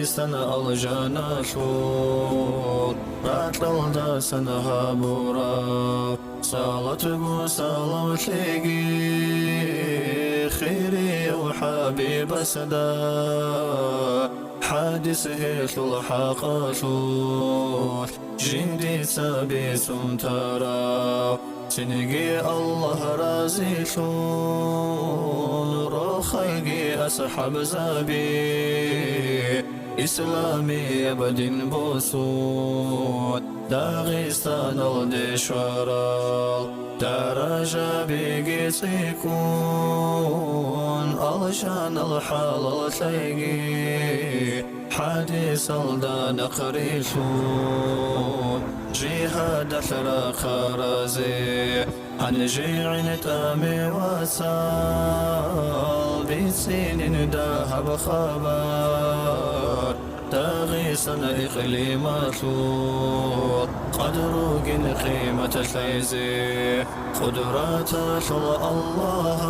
سنة الجنة شور راتلدا سنة هابورا صالة صلاة تلاقي خيري وحبيب سدا حادثه الحق شور جندي سابس ترى سنجي الله رازي شون روخيجي أصحاب زابي إسلامي أبد بوسود داغستان الدشوار درجة بيجي سيكون علشان الحال تلاقي حديث الدان قريشون جهاد أثر خرازي عن جيع تامي وسال بسين ذهب خبر تغيسا إقليماته قدر قيمة الفيزي قدرات الله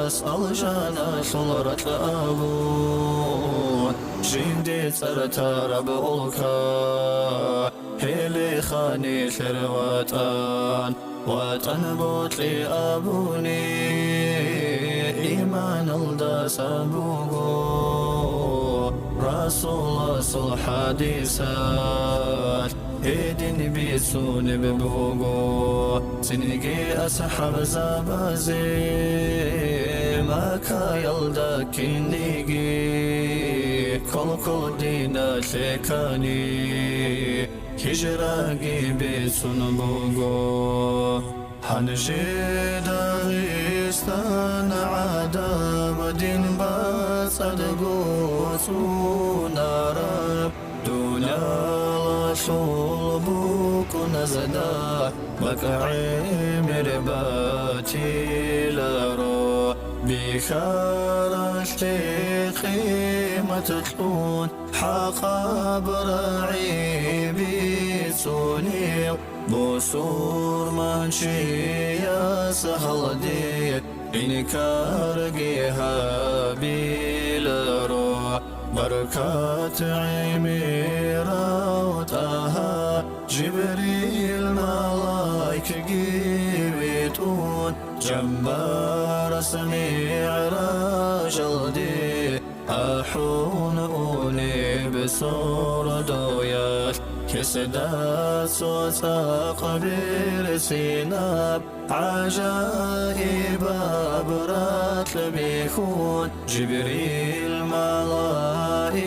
أسأل جانا شلرة أبون جندي ترتار بأولكا هيلي خاني شرواتان وتنبوت لي أبوني إيمان الداس أبوغو رسول صلح حديثات هيدني بيسون ببوغو سنجي أسحب زبازي ما كايلدا كينيجي كل دينا شكاني هجراجي بيسون بوغو حنجي داغستان عدم دين بصدقو سونارب دنيا شلبوك نزدا بكعي مرباتي لارو بخارشتي قيمة تلون حقا برعي بيسوني بصور منشي يا سهل دي إنكار جيها بيلارو بركات عميرة وطاها جبريل ملايك جيبتون جبار سميع راجل دي أحون أولي بصور دويات كسدات صوتا قبير سيناب عجائب أبرات بيكون جبريل ملائكة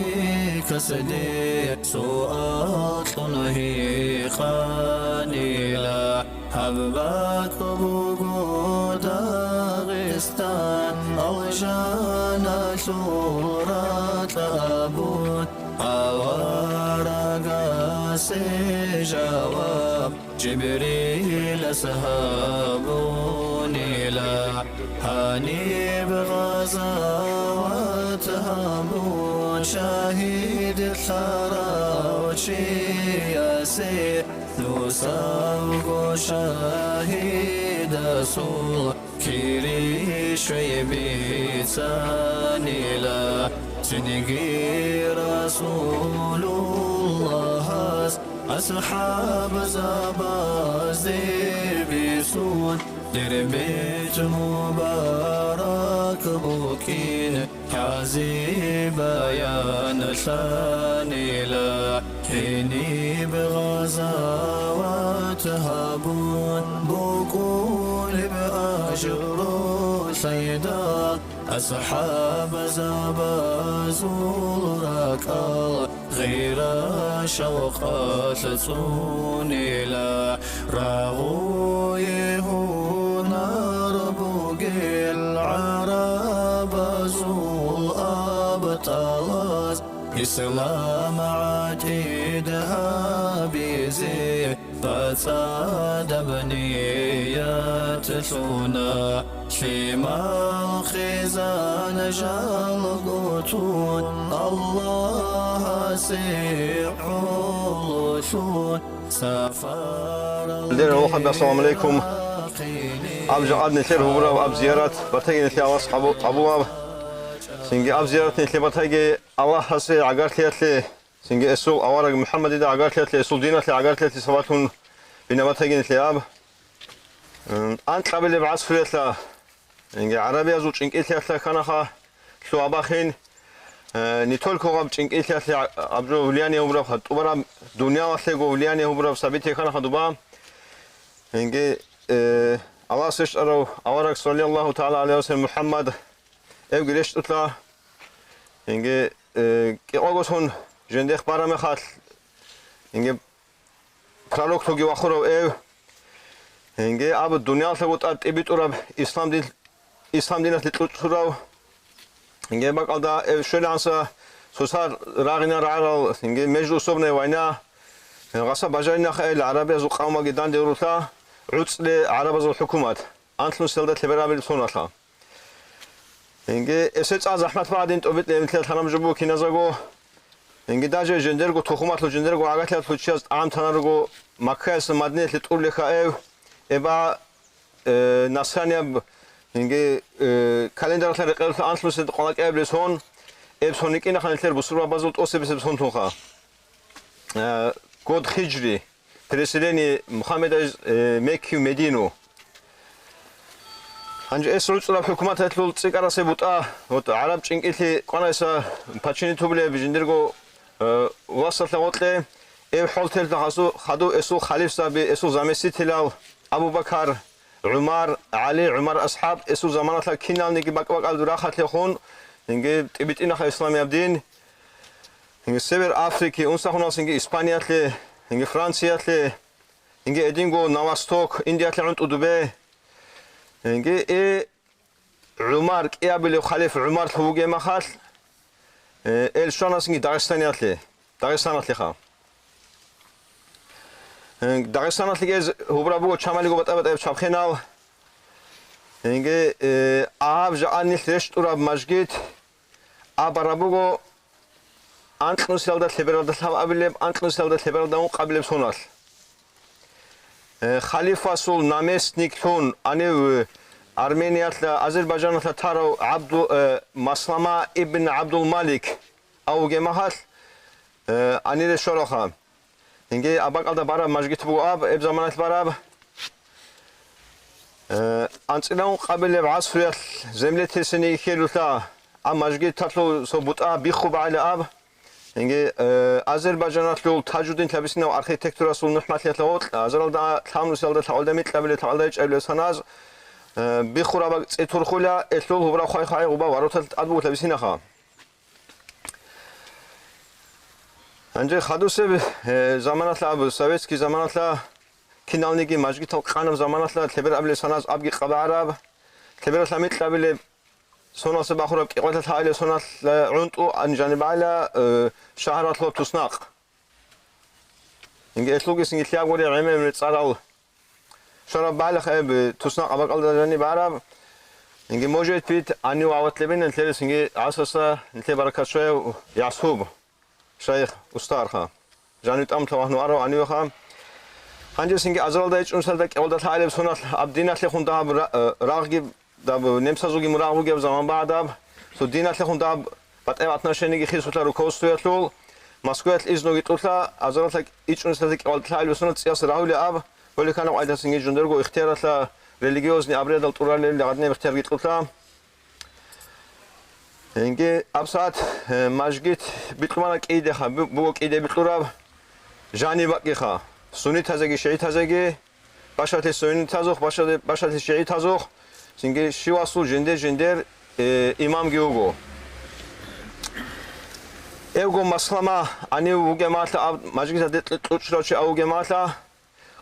سدي سؤال نهي خانيلا حببات بوغو داغستان الجانا شورات أبون أوارقا سجواب جبريل سهابوني لا هاني بغزوات هابون شاهد الثرى وشياسي نوساوغو شاهد سول كيري شويبي ثاني لا سنجي رسول الله أصحاب زباز بيسون دربيت مبارك بوكين حازي بيان ثاني لا حيني بغزوات هابون بقول بأجر سيدا أصحاب زبازول راكال غير شوقات توني لا راغوي هنا ربوغي العرب زول أبطالات إسلام عتيدها بيزي فتصاد بنيات ثونا فيما خزان جلقتون الله سيعلشون سفر السلام عليكم. أب جعلني خير هو أب زيارات برتقي نتلاقى أصحاب أبواب Singi abziyaratni tlebatagi Allah hase agartliatli singi esul awarag Muhammadi da agartliatli esul dinatli agartliatli sabatun binabatagi nitliab antqabili b'asfriatla singi Arabia zu ጭንቅልትያትla kanaxa lu abaxin nitolkoga ጭንቅልትያትli abro vliani ubrab tubara dunya atlego vliani ubrab sabiti kanaxa duba singi Allah sesharo awarag sallallahu ta'ala alayhi wa sallam Muhammad ev giriştutla inge qeqogoson jendekh paramexal inge pralog togi waxoro ev inge ab dunyalta utat tibiturab islam dinat litlutsurav inge baqalda ev shelansa sosar ragina raral inge mejlusobne vayna gasa bajarina khel arabia zu qawma gidan derutla utsle araba zu hukumat antlu selda teberabil sonatla Inge eset az Ahmet Vadin tobit emtlet hanamjubu kinazago inge daje jendergo toxumatlo jendergo agatlatlo chiaz am tanargo makhas madnet liturlikha ev eba nasrania inge kalendarlar qelf antluset qolaqebleson ebsonikina khanetler busura bazult osebesebson tonxa god hijri presideni Muhammed Mekki Medino Anca esrulçula hükümet etlul tsikarase buta ot Arab ጭንቅልቲ qanasa paçini tuble bijindirgo vasatla otle ev holtel hasu hadu esu khalif sabi esu zamesi tilal Abu Bakar Umar Ali Umar ashab esu zamanatla kinalnigi bakbakal duraxatle xon inge tibitina kha islami abdin inge sever Afriki unsaxunas inge İspaniyatle inge Fransiyatli inge edingo Navastok Indiyatle untudube Inge Umar qiyabili Khalif Umar thuge maxal el shonas inge Dagestaniatli kha Dagestaniatli gez hubrabugo chamaligo batabata chapkhenal inge ab jani restaurant masjid abarabugo antnuselda liberalda sababileb antnuselda liberalda muqabileb sonal Khalifasul namestnik thon anev Armeniatla Azerbaycanatla taro Maslama ibn Abdul Malik auge mahal anire shoroxa inge abaqalda bara masjid bu ab eb zamanat barab antsilaun qabileb asfriat zemletesini khelutla am masjid tatlo sobuta bixub ala ab inge Azerbaycanatlu tajudin tabisina arxitekturasul nuhmatliatla ot azeralda thamnuselda thalda mitqabile thalda eceblesanaz bixuraba tsiturkhula etlul hubra khaykhaya uba varotat adbu tabisina kha anje khaduseb zamanatla ab sovetski zamanatla kinalnigi masjid qanam zamanatla tleberablesanaz abgi qabarab tleberasla mitqabile Sonas baxurab qeqvatla thaile sonas untu anjanibala shaharatlo tusnaq inge etlugis inge tliagori emem tsaral sharab bala khab tusnaq abaqalda jani barab inge mojet pit ani wawatlebin entleres inge asasa entle barakatshwe yasub shaykh ustar kha janit am tawahnu aro ani kha hanjes inge azralda echunsalda qeqvalda thaile sonas abdinatle khunda ragib da nemsazugi muragugeb zaman badab so dinatle khunda bateva отношенияги xisutla rukostoyatlul Moskvat iznogi tutla azarata ichunsalda qeqvalda ilvesona tsias rauli ab volikana qaydas inge jundergo ixtiyaratla religiozni abredal turaleli laqadne ixtiyar gitutla inge absat masjid bitmana qide kha bu qide biturab jani baqi kha sunni tazagi shei tazagi bashate sunni tazuq bashate shei tazuq Singe shivasul jender imam geugo Evgo maslama ani ugematla majgisa detluchlochi augematla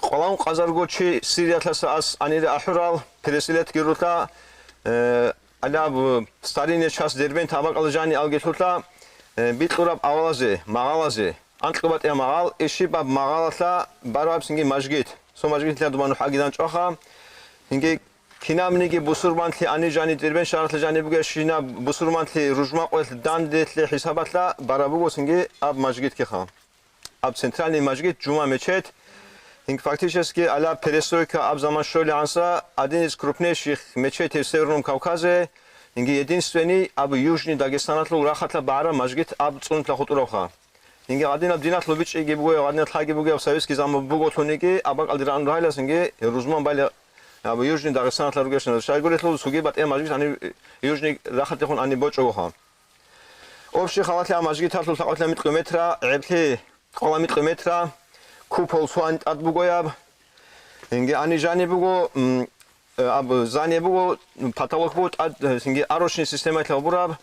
qolan qazargochi siriatlasa as ani ahral presilet giruta alab starine chas derben tabaqalajani algetutla biturab avalaze magalaze antqobat magal eshibab magalatla barab singe majgit so majgitla dumanu hagidan choxa singe Kinamnigi busurmantli anijani dirben sharatla jani buge shina busurmantli rujma qoyl dandetli hisabatla barabugo singi ab masjid ki kha ab centralni masjid juma mechet ing фактически ala perestroika ab zaman şöyle ansa один из крупнейших мечетей в Северном Кавказе Инги единственный аб Южный Дагестанатлу рахатла бара мажгит аб цунтла хутуроха. Инги адина динатлу бичи гибуе адина тхаги буге советский зам буготуники аба алдиран райлас инги рузман бали аб Южный Дагестанатла ругешна шайгулетлу сугибат э мажгит ани Южный рахатлхун ани бочогоха. Общий халатля мажгит татлу сaqatля митметра эбли qola митметра купол суант адбугояб инги ани жани буго аб зани буго патолог бут инги арошни система тлабураб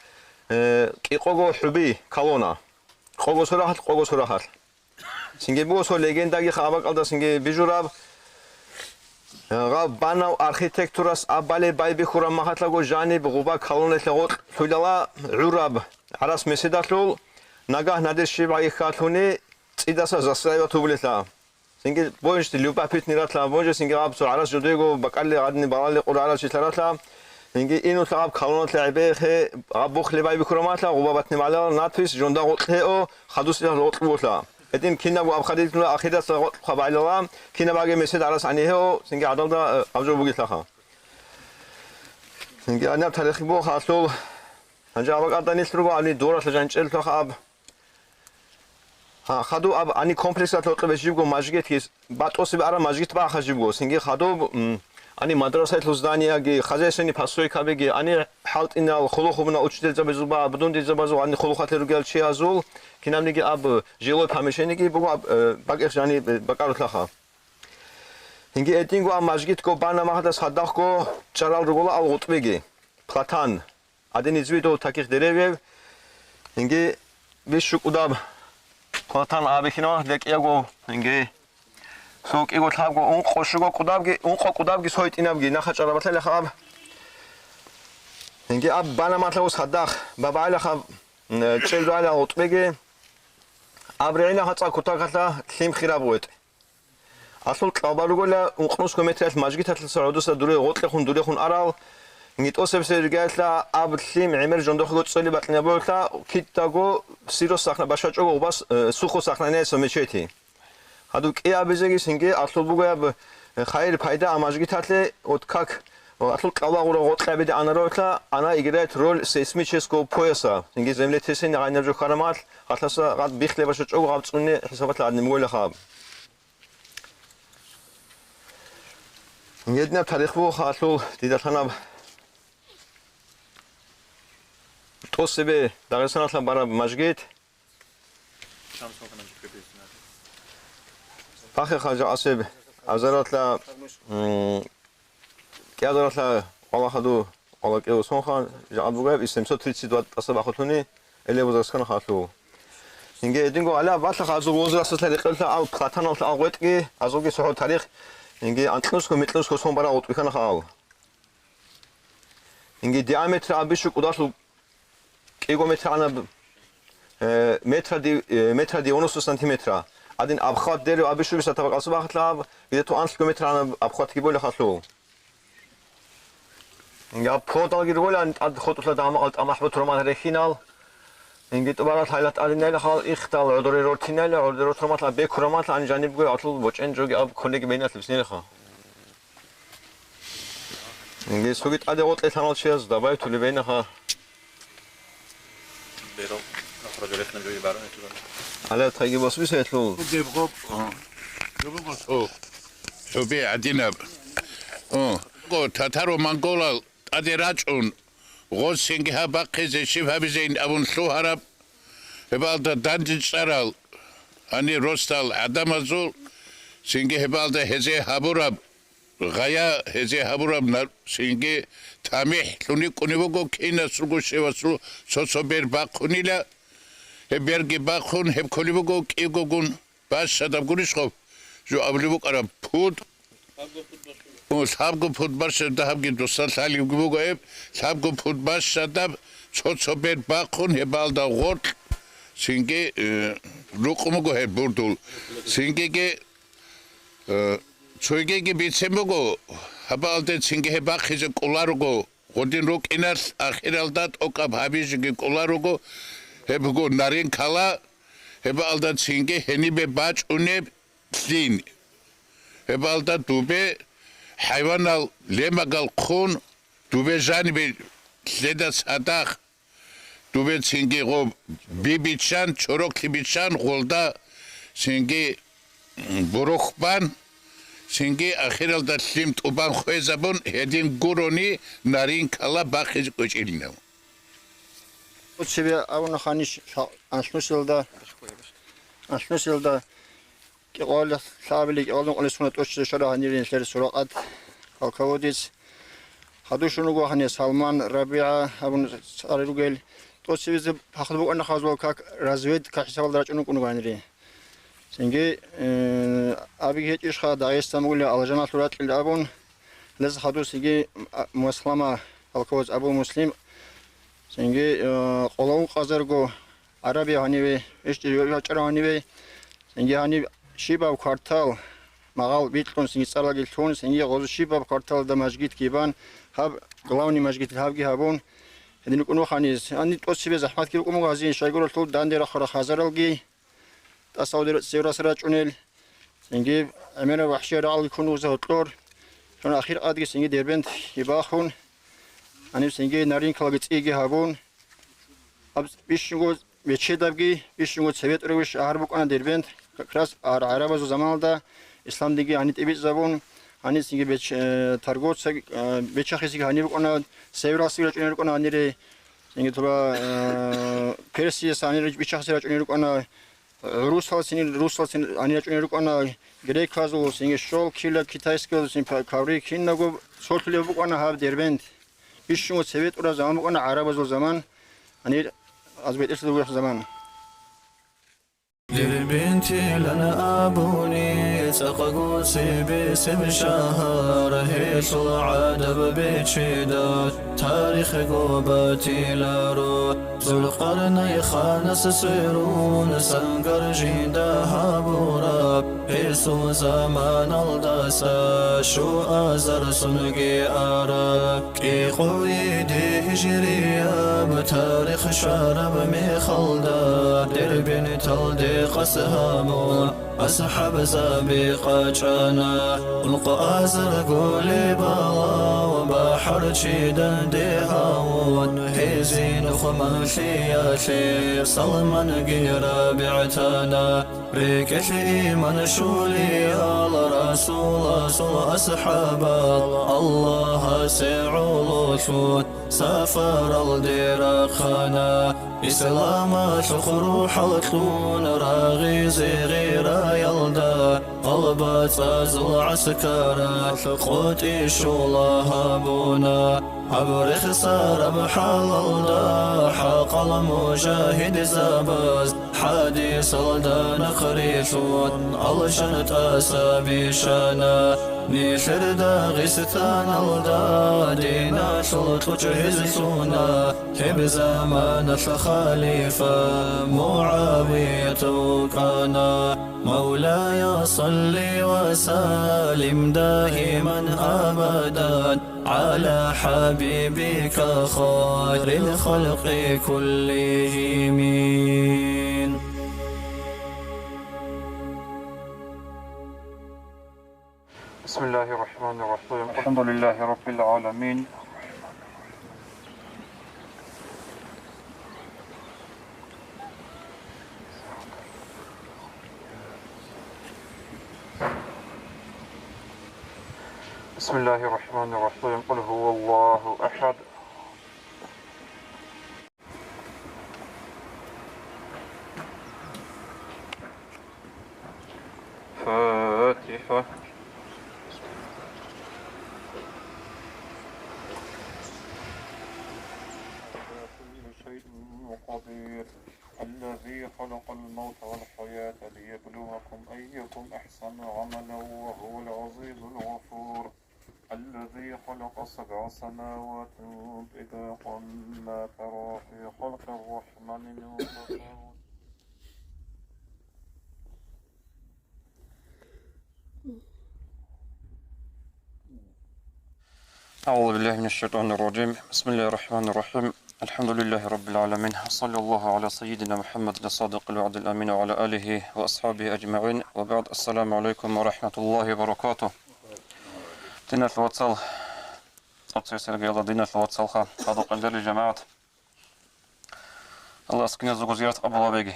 киқого хуби колона қого сурахат синги буго со легендаги хабак алда синги бижураб га банав архитектурас абале байби хура махатлаго жани бугуба колона тлгот худала ураб арас меседатлул нагах надеши бай хатуни цидаса засаева тублета синги боишти любапит ниратла боже синги абсо арас жодего бакалли адни балали қурала читаратла синги ину тагаб колонат лайбе абухли байби хураматла губабатни мала натфис жонда готхео хадус лотбула эдин кина бу абхадитла ахидас хабайлала кина баге месед арас анихео синги адалда абжо бугитла синги ана тарихи бу хаслул анжа абак аданисруго ани дорасла жанчелтла хаб ხადო ანი კომპლექსად ლოტებეშიბგო მაჟგეთის ბატოსები არა მაჟგით ბახაჟიბგო სინგი ხადო ანი მადრასაით ლუზდანიაგი ხაზესენი ფასოიქაბეგი ანი ჰალტინალ ხოლოხუბნა უჩდეძაბეზუბა ბდუნდიძაბაზო ანი ხოლოხათერუგელ ჩიაზულ კინამნიგი აბ ჟილო ფამიშენიგი ბუგა ბაკერს ანი ბაკაროთლახა სინგი ეტინგო მაჟგითკო ბანა მაჰდას ხადახკო ჭარალ რუგოლა ალ უტბეგი ფლათან ადენი ზვიდო თაკიხ დერევევ სინგი ვიშუკუდაბ Kotan abi kino dekiyago inge sok ego thabgo un qoshugo qudabgi soitinabgi nakhacharabatla khab inge ab banamatlaus hadakh babaila khab cheldala otbege abrina hatsa kutakatla klim khirabuet asul qabarugola un qnus kometrel majgitatl saudusa dure gotkhun dure khun aral ნიტოსებს ერგალა აბლიმ იმერ ჯონდოხო წელი ბატნებოხა კიტაგო სიროს სახნა ბაშაჭოგო უბას სუხო სახნანე სომეჩეთი ხადუ კი აბეზეგი სინგე ახლობუგა ხაირ ფაიდა ამაჟგითათლე ოტქაკ ახლ ყავაღურო გოტყები და ანაროხა ანა იგრეთ როლ სესმიჩესკო პოესა სინგე ზემლეთესენ აინერჯო ხარამალ ახლასა გად ბიხლე ბაშაჭოგო გავწუნე ჰესაბათ ადნი მოგელა ხა ნედნა თარიხბო ხალო დიდათანა Tosebe Dagестанатла бара мажгит. Пахе хажа асеб азаратла киазаратла алахаду алакеу сонхан жабугаб 732 асаба хатуни элевозасхан хату. Инге эдинго ала ватла хазу возрасла рекълта ал платанал алгетги азоги сохо тарих инге антлуско метлуско сонбара утвихана хал. Инге диаметр абишу кудашлу კილომეტრი მეტრა 90 სანტიმეტრა ადინ აბხატ დერ აბიშუbi სათაბაკალსო ბახტლა იდე თუ 10 კილომეტრი აბხატ გიბოლა ხალო ინგა ფოტალ გირგოლა ად ხოტულა დამაყალ ამაჰბოთ რომან რეხინალ ინგი ტბარათ ჰაილატ ალინაილა ხალ იხტალ ოდორი როთინაილა ოდორი როთრომატლა ბეკრომატლა ანი ჟანიბგო ათლ ბოჭენ ჯოგი აბ ქონეგი მენათლებს ნერხა ინგი სუგით ადე ოტე თანალ შეაზ დაბაი თული ბენახა Pero no proyectos no llevaron esto. Ala tagi basbi setlo. Gebqop. Gebqop. Sobe adinab. Go tataro mangola aderachun. Gosingi habaqeze shifhabizein abun suharab. Hebalda danjitsaral. Ani rostal adamazul. Singi hebalda heze haburab. Gaya heze haburab singi tamih luni kunibogo kina surgo shevasru sosober bakunila hebergi bakun heb kolibogo kigogun bas sadab gurishkov jo ablibuk ara put sabgo put bas sadab gi dostal sali gibogo eb sabgo put bas sadab sosober bakun hebalda got singe ruqumugo heb burdul singe ge Çoygegi bitsemogo habalde singe bakhize kolarugo godin rok inas akhiraldat okab habijigi kolarugo hebgo narin kala hebalda singe henibe baç une din hebalda dube hayvanal lemagal khun dube janibe следа садах дубе цинги го бибичан чорок либичан голда цинги бурухбан цинги ахиралда лим тубан хвезабон един гурони нарин кала бахиж кучилнав от себе авна ханиш аншлусилда قال ثابلي قالوا على سنة أشهر شرع هنيرين سير سرقات الكوديس هذا شنو هو هني سلمان ربيعة أبون ساريروجيل توصي بز هخلوا أنا خازوا كاك رازويد كحساب درج أنو كنو هنيرين سنجي أبي هيك إيش خا دايس تمولي على جناح سرعات اللي أبون لز هذا سنجي مسلمة الكوز أبو مسلم سنجي قلون قزرجو عربي هنيبي إيش يجرا هنيبي سنجي هني شيبا وكارتال مغال بيتلون سنجي صار لقيتون سنجي غوز شيبا وكارتال دا مسجد كيبان هاب قلاوني مسجد هابجي هابون هدين يكونوا خانيز أني توصي بزحمات كي يقوموا غازين شايقول طول داندير آخر خازرالجي تصاودر سيرا سراج ونيل سنجي أمير وحشي رعال يكونوا زهطلور شون أخير أدري سنجي ديربند يباخون أنا سنجي نارين كلاجت إيجي هابون أب بيشنجو بيتشدابجي بيشنجو سويت روش أهربوك أنا ديربند كراس عرب از زمان دا اسلام دیگه هنی تبیت زبون هنی سینگی بیچ ترگوت سگ بیچ خیلی هنی بکنه سیورا سیرچ اینو کنه هنی ری سینگی تو پرسیه سانی ری بیچ خیلی اینو کنه روس هال سین هنی ری اینو کنه گریک کازو سینگی شول کیلا کیتایسکل سین کاری کین نگو سورتلی بکنه هاب دربند بیشتر سویت اون زمان بکنه عرب از زمان هنی از بیت اسلام زمان لبنتي لنا أبوني تققوسي باسم شهر هيش العدب بيتشيدات تاريخ قوباتي لارو ذو القرن خانس سيرون سنقر جيدا هابورا هيسو زمان الداسا شو أزر سنقي أراك كي قويدي هجرية بتاريخ شارب مخلدا دربين تلدي قسهامون أسحب زابقة جانا ولقى قولي بالا وبحر شيدا ديهاون هيزين خماشياتي صلمن قيرا بعتانا ريكش إيمان شولي على رسول صل أصحاب الله سعولوشون سافر الدير خانا إسلام شخرو حلقون راغيزي غير يلدا قلبات زل عسكرا قوتي شولها بونا عبر خسارة بحال الله حق المجاهد زابز حديث الدان خريشون علشان تأسى شانا نيشر داغي ستان الدا دينا شلط وجهز سونا كب زمان خليفة معاوية كان مولاي صل وسلم دائما أبدا على حبيبك خير الخلق كلهم بسم الله الرحمن الرحيم الحمد لله رب العالمين بسم الله الرحمن الرحيم قل هو الله أحد فاتحة قدير الذي خلق الموت والحياة ليبلوكم أيكم أحسن عملا وهو العزيز الغفور الذي خلق 7 سماوات طباقا ما ترى في خلق الرحمن من تفاوت أعوذ بالله من الشيطان الرجيم بسم الله الرحمن الرحيم الحمد لله رب العالمين صلى الله على سيدنا محمد الصادق الوعد الأمين وعلى آله وأصحابه أجمعين وبعد السلام عليكم ورحمة الله وبركاته تنا الواتسال صوت سيرجي الله دينا الوات صالحة صادق عند الجماعة الله سكنة زوج زيارة أبو بيجي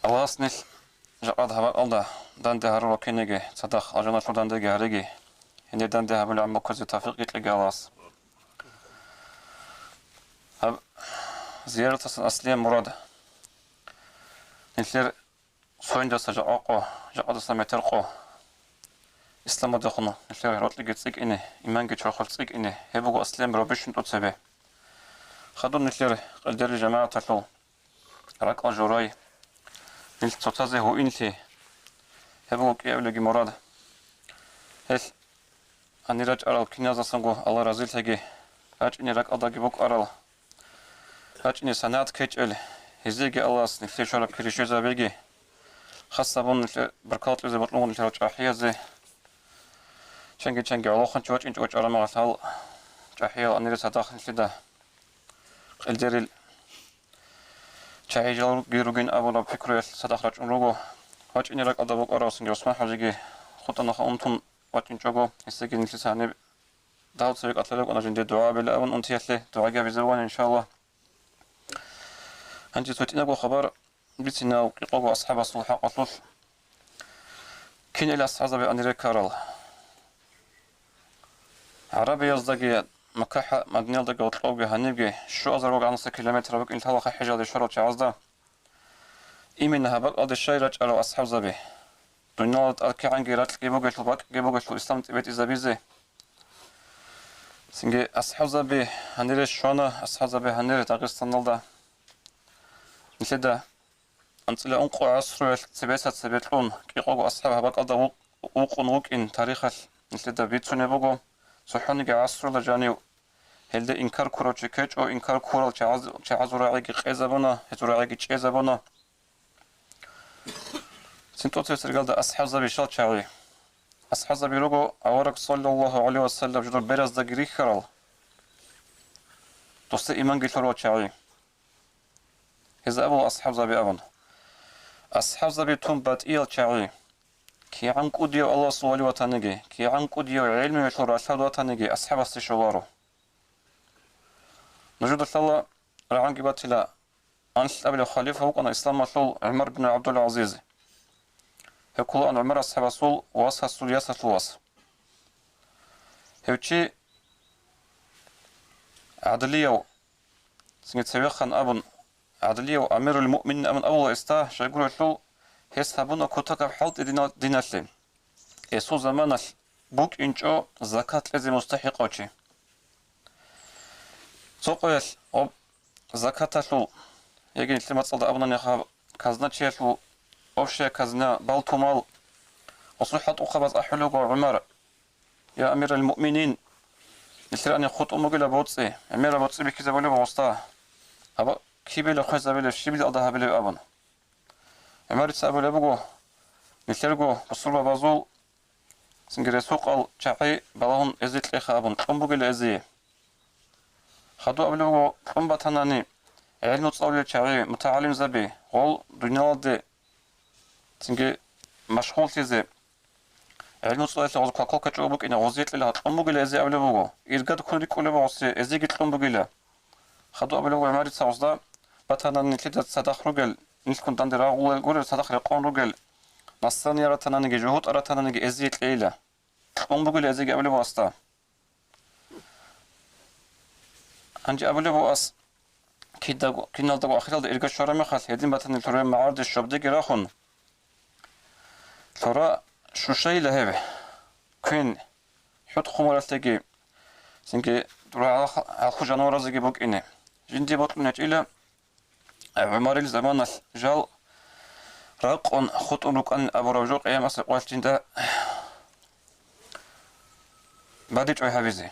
الله أصنع جراد هوا الله دان ده هرو كينيجي صدق أجنا شو دان ده جاريجي هني دان ده هبل عم كوزي توفيق يتلقى الله هب زيارة أصلية مراد نثير سوين جالس جاقو جاقو سميترقو إسلام دخلنا نثير رات لقيت سيك إني إيمان جت شرخت سيك إني هبوا أسلام ربيشن تتسبه خدوا نثير قدر الجماعة تلو رك أجوراي نلتوتازه هو إنتي هبوا كيابلجي مراد هل أني رج أرال كنيازة سنجو الله رزيل تجي رج إني رك أداجي بوك أرال رج إني سنات كيتشل هزيجي الله نثير شرب كريشة زبيجي خاصة بون بركات لزي بطلون اللي رجع حيازي شنجي الله خن شوج إنت وجه رمى غثال جحيا أني رس داخل كده الدريل شاي جال جيروجين أبو رب فكرة صدق رج أمرو هاج إني رك أدبوك أراس إنجي اسمه حاجي خطنا خامتون واتين جوجو يستجي نفس عني داود سيك أطلق أنا جندي دعاء بالله أون أنتي أتله دعاء جاب زوان إن شاء الله هنجي تويتنا أبو خبر بيتنا وقيقوا أصحاب الصلح قتلوا كين إلى أصحاب أني ركارل عربي يزدقي مكحة مدنيل دقي وطلوقي هنيبقي شو أزروق عن 5 كيلومتر بك إنت هلقى حجة دي شروط عزدا إيمنها بك أدي الشي رجع أصحاب زبي دنيا أركي عن جيرات جيبوغش الباك جيبوغش الإسلام تبيت إزابيزي سنجي أصحاب زبي هنيري شوانا أصحاب زبي هنيري داغستان نلدا مثل أنتلا أنقو عصر سبيتلون كيقوغو أصحابها بك أدا وقن إن تاريخ مثل دا بيتسوني بوغو سوحوني عصر لجانيو هل دا إنكار كورو تشكيج أو إنكار كورو تشعزو راعيكي قيزابونا هزو راعيكي تشيزابونا سنتوتي سرقال دا أصحاب زبي شال تشاوي أصحاب زبي روغو أورك صلى الله عليه وسلم جدو بيرز دا جريك خرال دوست إيمان قلتلو تشاوي هذا أبو أصحاب زبي أبن أصحاب زبي توم بات إيل تشاوي كي عنكو ديو الله سوالي وطنجي كي عنكو ديو علمي وشور أشهد وطنجي أصحاب استشوارو نجد الله رعنقي باتلا أنت أبل الخليفة وقنا إسلام مطلول عمر بن عبد العزيز هكولو أن عمر أصحاب الصول واسها الصول ياسة الواس هوتشي عدليو سنجد سويخان أبن عدليو أمير المؤمنين أمن أول إستا شايقولوا شلو هسابونا كوتاكا بحالت ديناتلي إسو زمانال بوك إنشو زكاة لزي مستحقوشي سوقويل أب زكاة شلو يجي نتلمات صلدا أبنا نخاب كازنا شلو أوشي كازنا بالتومال وصلحات أخباز أحلوغو عمر يا أمير المؤمنين نتلي أني خط أموغي بوتسي أمير بوتسي بكي زبولي بوستا أبا كيبيل خوي زبيل شيبيل أضاها بلي أبن عمر تسابل أبوغو نتلرغو بصربا بازول سنجري سوق الشاعي بلاهن إزيت ليخا أبن أمبوغي لإزي خدو أبلوغو أمبا تناني علم تصاولي الشاعي متعلم زبي غول دنيا دي سنجي مشغول تيزي علم تصاولي لغز كوكو كتشوبوك إنا غزيت لها أمبوغي لإزي أبلوغو إرقاد كل كل بغسي إزي جيت أمبوغي له خدو أبلوغو عمر تساوزدا باتناني نتلي تدخل نلكن داندي راغول غور صدق يقون رجل نصراني راتناني جهود راتناني ازيت ليله قوم بقول ازيك قبل واسطه انجي قبل واس كيدا كنا دغ اخر الارجا شرم خاص هدين باتن الترى معارض الشبدي راخون ترى شو شيء له كين حط خمرتك سنكي ترى اخو جانور زكي بوك اني جندي بطلنت الى عمر الزمان جال راقون خطون ركن أبو رجوق أيام أصل قوالتين دا بعد جوي هابيزي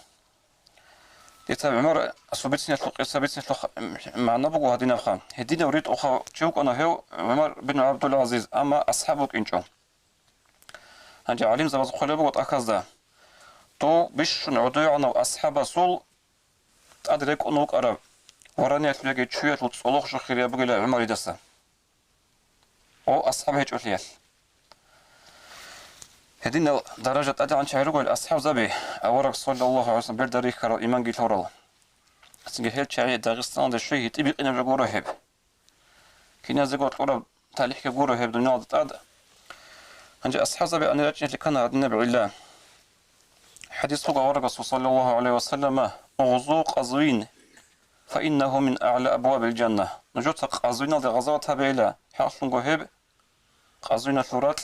يتابع عمر أصبتني أطلق أصبتني أطلق مع نبوغو هدينا بخان هدينا وريد أخا جوك أنا هو عمر بن عبد العزيز أما أصحابك إنجو هنجي عليم زباز خليبو وتأكاز دا تو بيش نعودو عنا أصحاب صول تأدريك أنوك أراب وراني أتلاقي تشوية وتصلوخ شخير يبقى إلى عمر يدسا أو أصحاب هيج أوليال هدين درجة أدى عن شعره قول أصحاب زبي أورق صلى الله عليه وسلم برداري كرا إيمان قيل هورال سنجي هيل شعي داغستان ده شوي تبي قنا بجوره هب كنا زقوت قرب تاليح كجوره هب دنيا ضد أنجي أصحاب زبي أنا رجع لكنا عدنا بعلا حديث فوق أورق صلى الله عليه وسلم غزو قزوين فإنه من أعلى أبواب الجنة نجوت قزوين ده غزوتها بعلا حاصل جوهب قزوين ثورات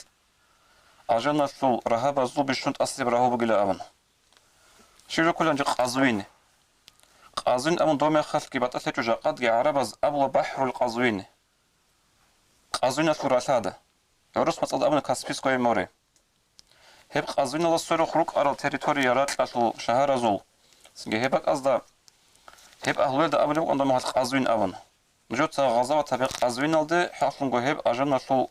أجانا ثول رهاب زو بشنت أصيب رهوب قلا أمن شيرو كل أنجي قزوين قازوين أمن دومي خلق بات أثيتو جاقات عربز أبو بحر القازوين قازوين ثورات هذا يورس مصد أمن كاسبيس كوي موري هب قازوين الله سورو خروق أرال تريتوري يارات لأسو شهر زول سنجي هبك أصدا هب أهلويل دا أبليو أندو محل قازوين أمن نجوت غزاوة تبق قازوين الدي حاصلنغو هب أجانا ثول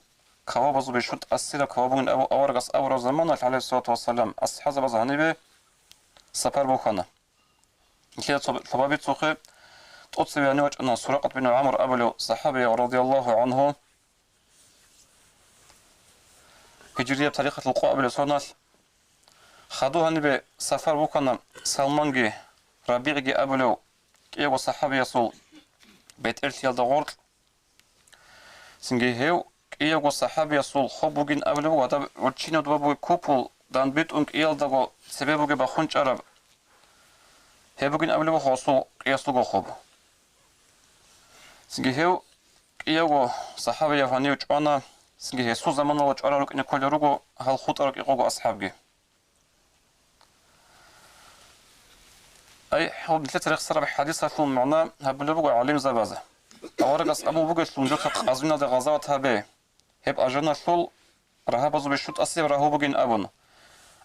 كوابزو بشوت أسيرا كوابون أبو أورغس أورو زمان عليه الصلاة والسلام أصحاب بزهني بي سفر بوخانا كده طبابي تسوخي تقصي يعني وجه أن سراقة بن عمر أبلو صحابي رضي الله عنه هجرية بطريقة القوة أبلو سونال خدوها نبي سفر بوخانا سلمانجي ربيعي أبلو كيغو صحابي يسول بيت إرتيال دغورت سنجي هيو كيغو صحابي يسول خبوغين أبلو ودا وچينو دوابوغي كوبول دان بيت أنك إيال دغو سببوغي بخونش عرب هبوغين أبلو خاصو قياسلوغو خوب سنجي هيو كيغو صحابي يفانيو چوانا سنجي هيو سو زمان الله چوانا روك إنه كل روغو هل خود أروك إيغوغو أصحابي أي حول مثل تاريخ سرابي حديثة لون معنا هبلو بوغو عليم زبازة أورغس أبو بوغو لون جوتا قازونا دا غزاوات هبه هب أجانا لول رهابزو بشوت أسيب رهوبوغين أبون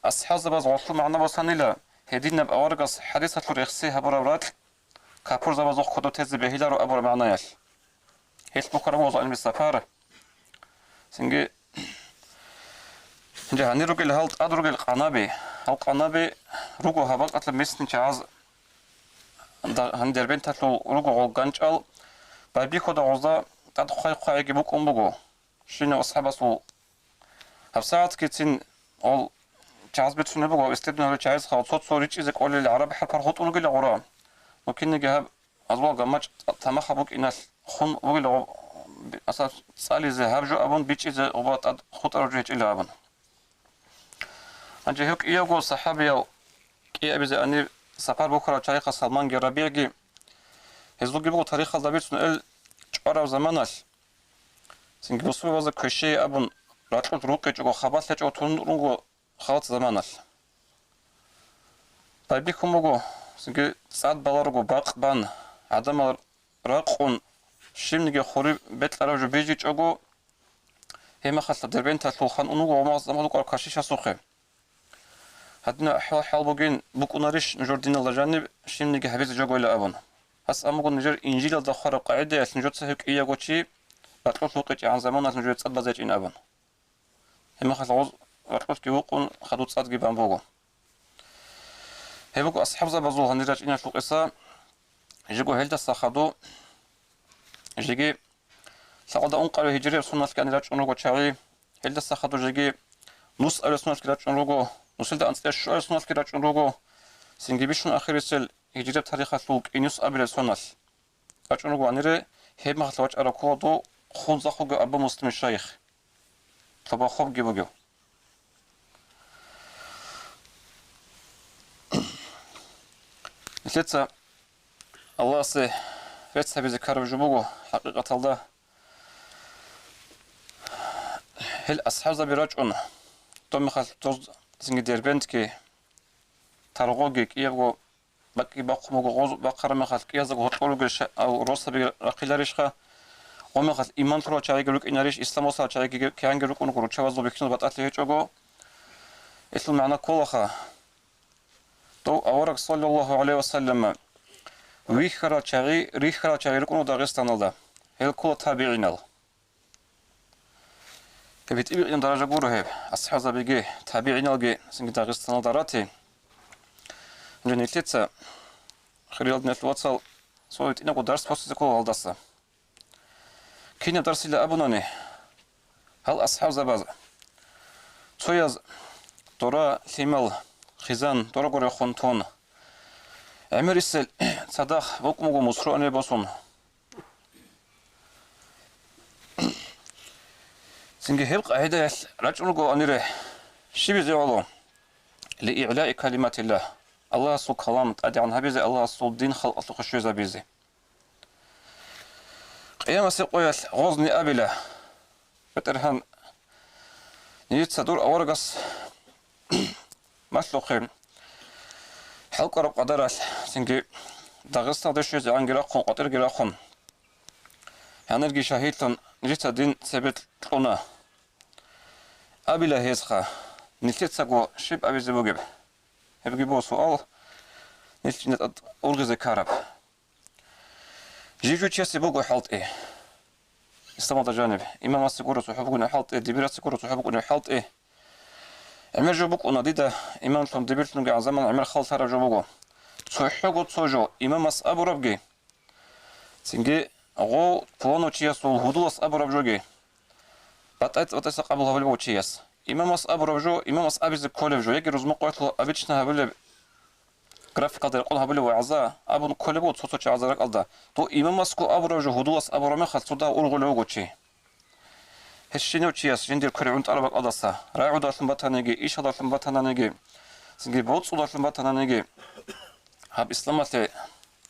أصحاب زباز غطلو معنا بسانيلا هدين نب أورغس حديثة لور إخسي هبرابرات كابور زبازو خدو تزي بهيلارو أبور معنايال هيت بكرة وضع علم السفارة سنجي هني روغي لهالت أد روغي القنابي القنابي روغو هباق أطلب ميسن چاز هن دربين تطلو روغو غانچال بابي خدا غزا تاد خواي خواي جيبوك بوغو شينو أصحابسو هفساعت كتين أول چاز بتونه بگو استبنا رو چاز خواهد صوت سوری چیزی کلی العرب حل پر خود اونو گلی غرا ممکن نگه از واقع ماچ تماخ بوك ایناس خون وگلی اصلا سالی ذهب جو ابون بیچیز اوبات خود ارجویت ایلا ابون انجه هک ایاگو صحابی او کی ابیز انی سفر بکره چایق سلمان گرابیگی هزوگی بگو تاریخ دابیتون ال چهار زمانش سنگ بسوی واز کشی ابون راتلو روکه چگو خبات لچو تون رونگو خالت زمانال طيبكم بقو سنجي سعد بلارقو باق بان عدم راقون شيمنجي خوري بيت لارجو بيجي چوغو هما خاصة دربين تاتلو خان اونوغو وماز زمانو قار كاشيشا سوخي هدنا حال بوغين بوك اوناريش نجور دين الله جانب شيمنجي حبيز جوغو الى ابون هس اموغو نجور انجيل الدخار قاعدة يس نجور تسهيك اياغو چي باتلو سوقيتي عن زمان ناس نجور تصد بازيج ان ابون هما خاصة وقت كيوقون خدوت صاد جيبان بوغو هبوكو أصحاب زبازو هنراج إنا شوق إسا جيجو هلدا ساخدو جيجي ساقودا أنقارو هجري رسولناس كان راج أنروغو چاوي هلدا ساخدو جيجي نوس أرسولناس كراج أنروغو نوسلدا أنسليش شو أرسولناس كراج أنروغو سنجي بيشون آخر يسل هجري بتاريخ سلوك إنيوس أبي رسولناس راج أنروغو أنيري هيب مخلواج أراكو دو خون زاخوغو أبا مسلم الشيخ طبا خوب جيبوغو مثلتا الله سي فتح بذكر جبوغو حقيقة الله هل أصحاب زبيراجون تومي خال توز سنجي ديربنت كي تارغوغي كيغو باقي باقوموغو غوز باقر مخال كيازغو هطولوغو أو روسا بقيلاريشخا ومخال إيمان ترو چايگلوك إناريش إسلام وصال چايگي كيانگلوك ونغو چوازو بكتنو باتاتلي هيچوغو إسلام معنا كولخا تو أورك صلى الله عليه وسلم ويخرا چاغي ريخرا چاغي ركونو داغستانالدا هل كل تابعينال كبيت إبقين درجة بورو هيب أصحاب بيجي تابعينالجي سنجي داغستانال داراتي جنيتلتsa خريال نتلواتسال سويت إنكو درس بوستيكو والداسا كينا درس إلى أبوناني هل أصحاب زباز توياز دورا ثمل خزان دورا غوري خونتون عمريسل صداخ بوكمو مسروني بوسون سنجي هبق عيدا رجلغو أنيره شبيزيولو لإعلاء كلمات الله الله سو كلام تأدي عن هبيزي الله سو دين خلق أسلق الشوزة بيزي قيامة سيقوية غوزني أبلا بترهن نيت صدور أورغس مسلوقين حلقة رب قدرات سنجي داغستا دشوزي عن جراخون قطر جراخون هنرجي شهيدتون نجيت دين سبت لنا أبلا هيسخا نلتت ساقو شب أبي زبوغب هبقي بو سؤال نلتت أولغزي كارب جيجو تشيسي بوغو حالت إيه استماط جانب إمام السيكورة سحبقنا حالت إيه دبيرات السيكورة سحبقنا حالت إيه عمر جوبوك وناديدا إمام سلم دبيرت نقع زمان عمر خالت هرب جوبوغو سحبقو تسوجو إمام أبو ربجي سنجي غو بلانو تشيسو الهدولس أبو ربجوغي باتأت قبل هبل بو تشيس إمام أبو ربجو إمام أبيز كولبجو يجي رزمو قويتلو أبيتشنا هبل графика قول هبل وعزا أبو كولبو تصوص عزا قلدا تو إمام أسكو أبو ربجو هدولس أبو رمي خلصودا أولغلوغو تشي هشينو تشيس جندير كريونت أربق قدسا رايعو دارسن باتانيجي إيشا دارسن باتانانيجي سنجي بوتسو دارسن باتانانيجي هاب إسلاماتي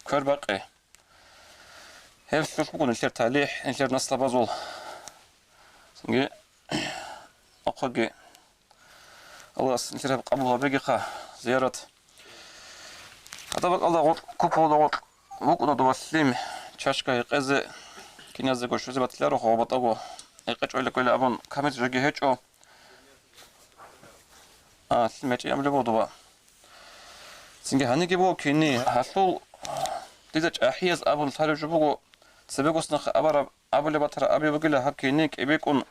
كربقي هل شوفكم نشر تعليح نشر نصلا بازول سنجي أقوى الله نشر قبلها بيجي زيارة هذا بق الله كوب الله وقنا دوسليم شاشكا يقز كنيز قش زي بتلارو خو بطاقو يقش ولا كل أبون كميت جوجي هيجو سمعت يعمل بودوا سنجي هنيجي بو كني حصل تيجي أحياز أبون ثالث جبوجو سبقوس نخ أبل بتر أبي بقول له كينيك يبيكون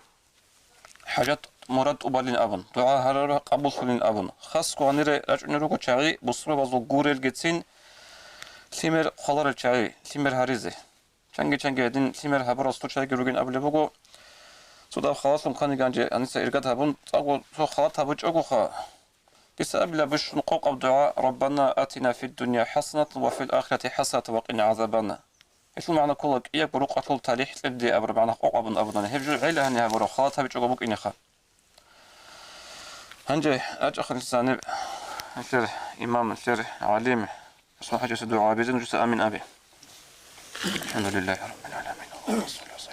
حاجات مراد أبلين أبن دعاء هرر قبول سلين أبن خاص كونير رجعنيرو كشاعي بصرة بازو جورل جتسين ثمر خلار الشاعي ثمر هريزة چنگي دين ثمر هبراس تو شاعي جروجين أبل بقو سودا خلاصم خاني جانجي أنيسا إرجات هبون أقول سو خلاط هبوج أقول خا بس أبلا بش نقوق الدعاء ربنا آتنا في الدنيا حسنة وفي الآخرة حسنة وقنا عذابنا إيش المعنى كلك إياك بروق أطول تاريخ تبدي أبر معنى أقوى أبنا هبجو عيلة هني هبرو خلاط هبج أقوبك إنخا هنجي أجأخ الإنسان نشر إمام نشر عالم اسمه حاجة سدو عابدين وجس آمين أبي الحمد لله رب العالمين والصلاة والسلام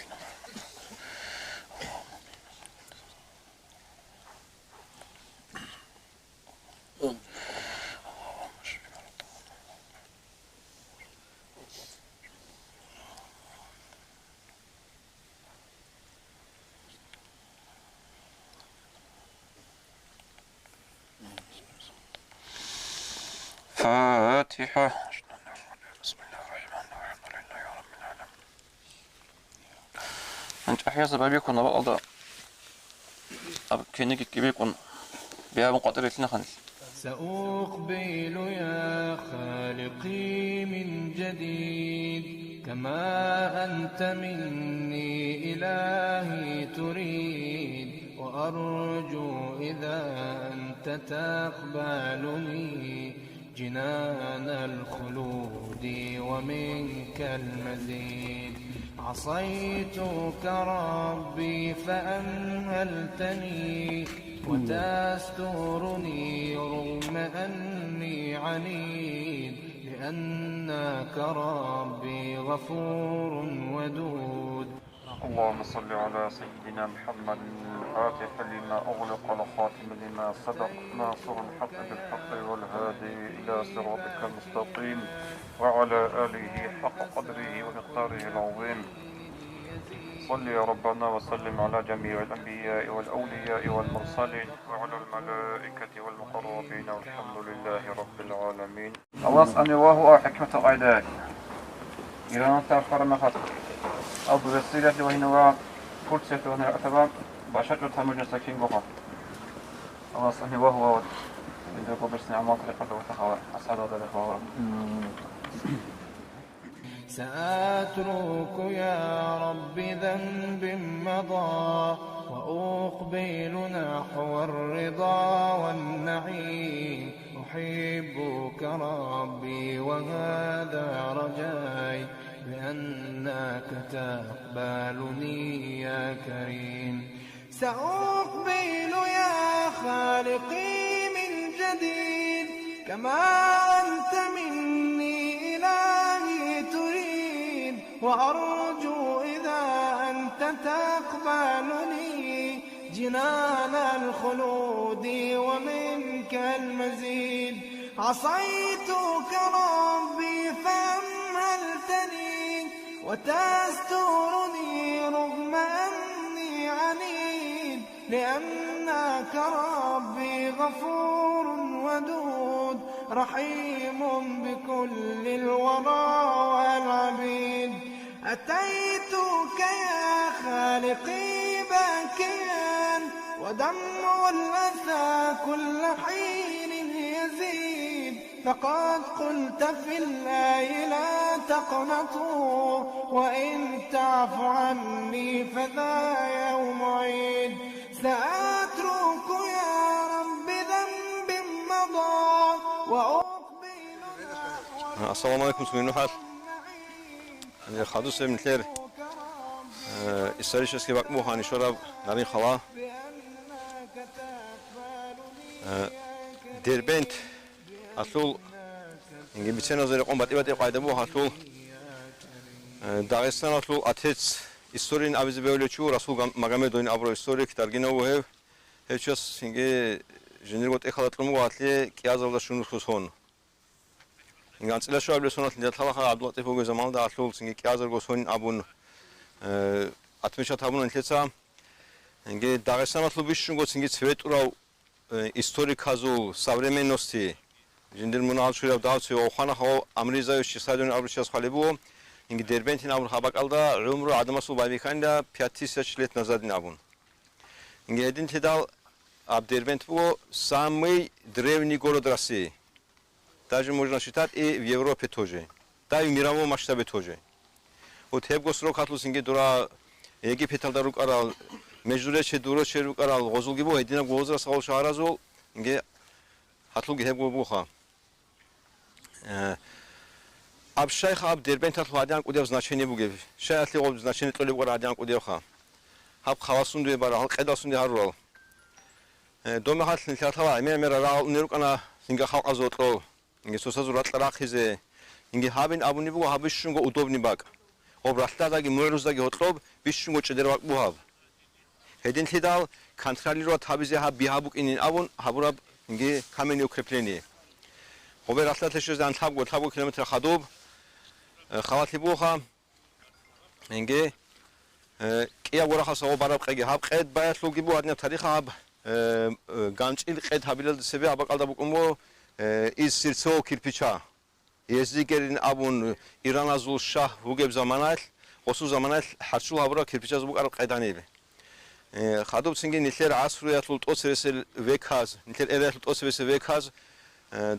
فاتحة بسم الله الرحمن الرحيم الحمد لله رب العالمين أنت أحيانا سبابيكم نبقى أب كينيك كبيكم بها مقدر لنا سأقبل يا خالقي من جديد كما أنت مني إلهي تريد وأرجو إذا أنت تقبلني جنان الخلود ومنك المزيد عصيتك ربي فأمهلتني وتسترني رغم أني عنيد لأنك ربي غفور ودود اللهم صل على سيدنا محمد الفاتح لما أغلق الخاتم لما سبق ناصر الحق بالحق والهادي إلى صراطك المستقيم وعلى آله حق قدره ومقداره العظيم صل يا ربنا وسلم على جميع الأنبياء والأولياء والمرسلين وعلى الملائكة والمقربين والحمد لله رب العالمين الله سبحانه وهو حكمة أعدائك إلى أن تأخر مخاطر أو بوسيلة وهنا فرصة وهنا أعتبار باشرة تمجن سكين بقى الله سبحانه وهو إذا قبرسنا عما طريقة وتخوى أسعد هذا الإخوة سأترك يا رب ذنب مضى وأقبل نحو الرضا والنعيم أحبك ربي وهذا رجاي بأنك تقبلني يا كريم سأقبل يا خالقي من جديد كما أنت مني إلهي تريد وأرجو إذا أنت تقبلني جنان الخلود ومنك المزيد عصيتك ربي فأمهلتني وتسترني رغم أني عنيد لأنك ربي غفور ودود رحيم بكل الورى والعبيد أتيتك يا خالقي باكيا ودمع الأسى كل حين يزيد فقد قلت في الآية لا تقنطوا وإن تعف عني فذا يوم عيد سأترك يا رب ذنب مضى وأقبل السلام عليكم سمين حال خادوس من خير исторический вакму ханишора нарин хала дербент асул инге бицена зере комбатибати қайдабу асул дагестан асул атец историйн авизбеолечу расул магомедовин абро историк таргинаву хевчас инге женергот эхалатлуму атле киазалда шунусхон инге анцилашо аблесонат лятхалаха абдулатифуге замалда асул инге киазалгосон абун атмешат абун интеца инге дагестан асул бишунгот инге цветурав историк азул современности жендер муналшурав давци оханахо амризаевич садон абрушас халибу инге дербентин абун хабакалда умру адамасул байвиканда 5000 лет назад набун инге один тедал Дербент был самый древний город России. Даже можно считать и в Европе тоже. Да и в мировом масштабе тоже. Вот Хебгосрок Хатлусинге дура Египет алдарук арал междурече дуроче рук арал гозулги бо едина гозра сал шаразул инге Хатлуги Хебго буха. Аб шайх аб Дербент Хатлуадян кудев значение буге. Шайх ли об значение толе буга радян кудевха. Хаб хавасунду бара хал қедасунду харурал. Дома хатлин тятала мера рал нерукана инге халқазотло инге сосазурат рахизе инге хабин абуни буга хабишунго удобни баг обрастадаги мөруздаги хотлоб бишунго чедервак буhab hedin tidal контролиро табизе хаб бихабук инин абун хабураб инге камени укрепление оберастатешез ан табго километр хадоб хаватли буха инге კია გორახასო ბარაბ ყეგი ჰაბ ყედ ბაიათლუგი ბუ ადნა თარიხა ჰაბ განჭილ ყედ ჰაბილადსები აბაკალდა ბუკუმო ის სირცო კირპიჩა ეზიგერინ აბუნ ირანაზულ შაჰ უგებ ზამანალ ოსუ ზამანალ ჰარჩულ აბრა კირპიჩას ბუკარ ყედანები ხადობ სინგი ნილერ ასრუიათლულ ტოცესელ ვექაზ ნილერ ერეთლ ტოცესელ ვექაზ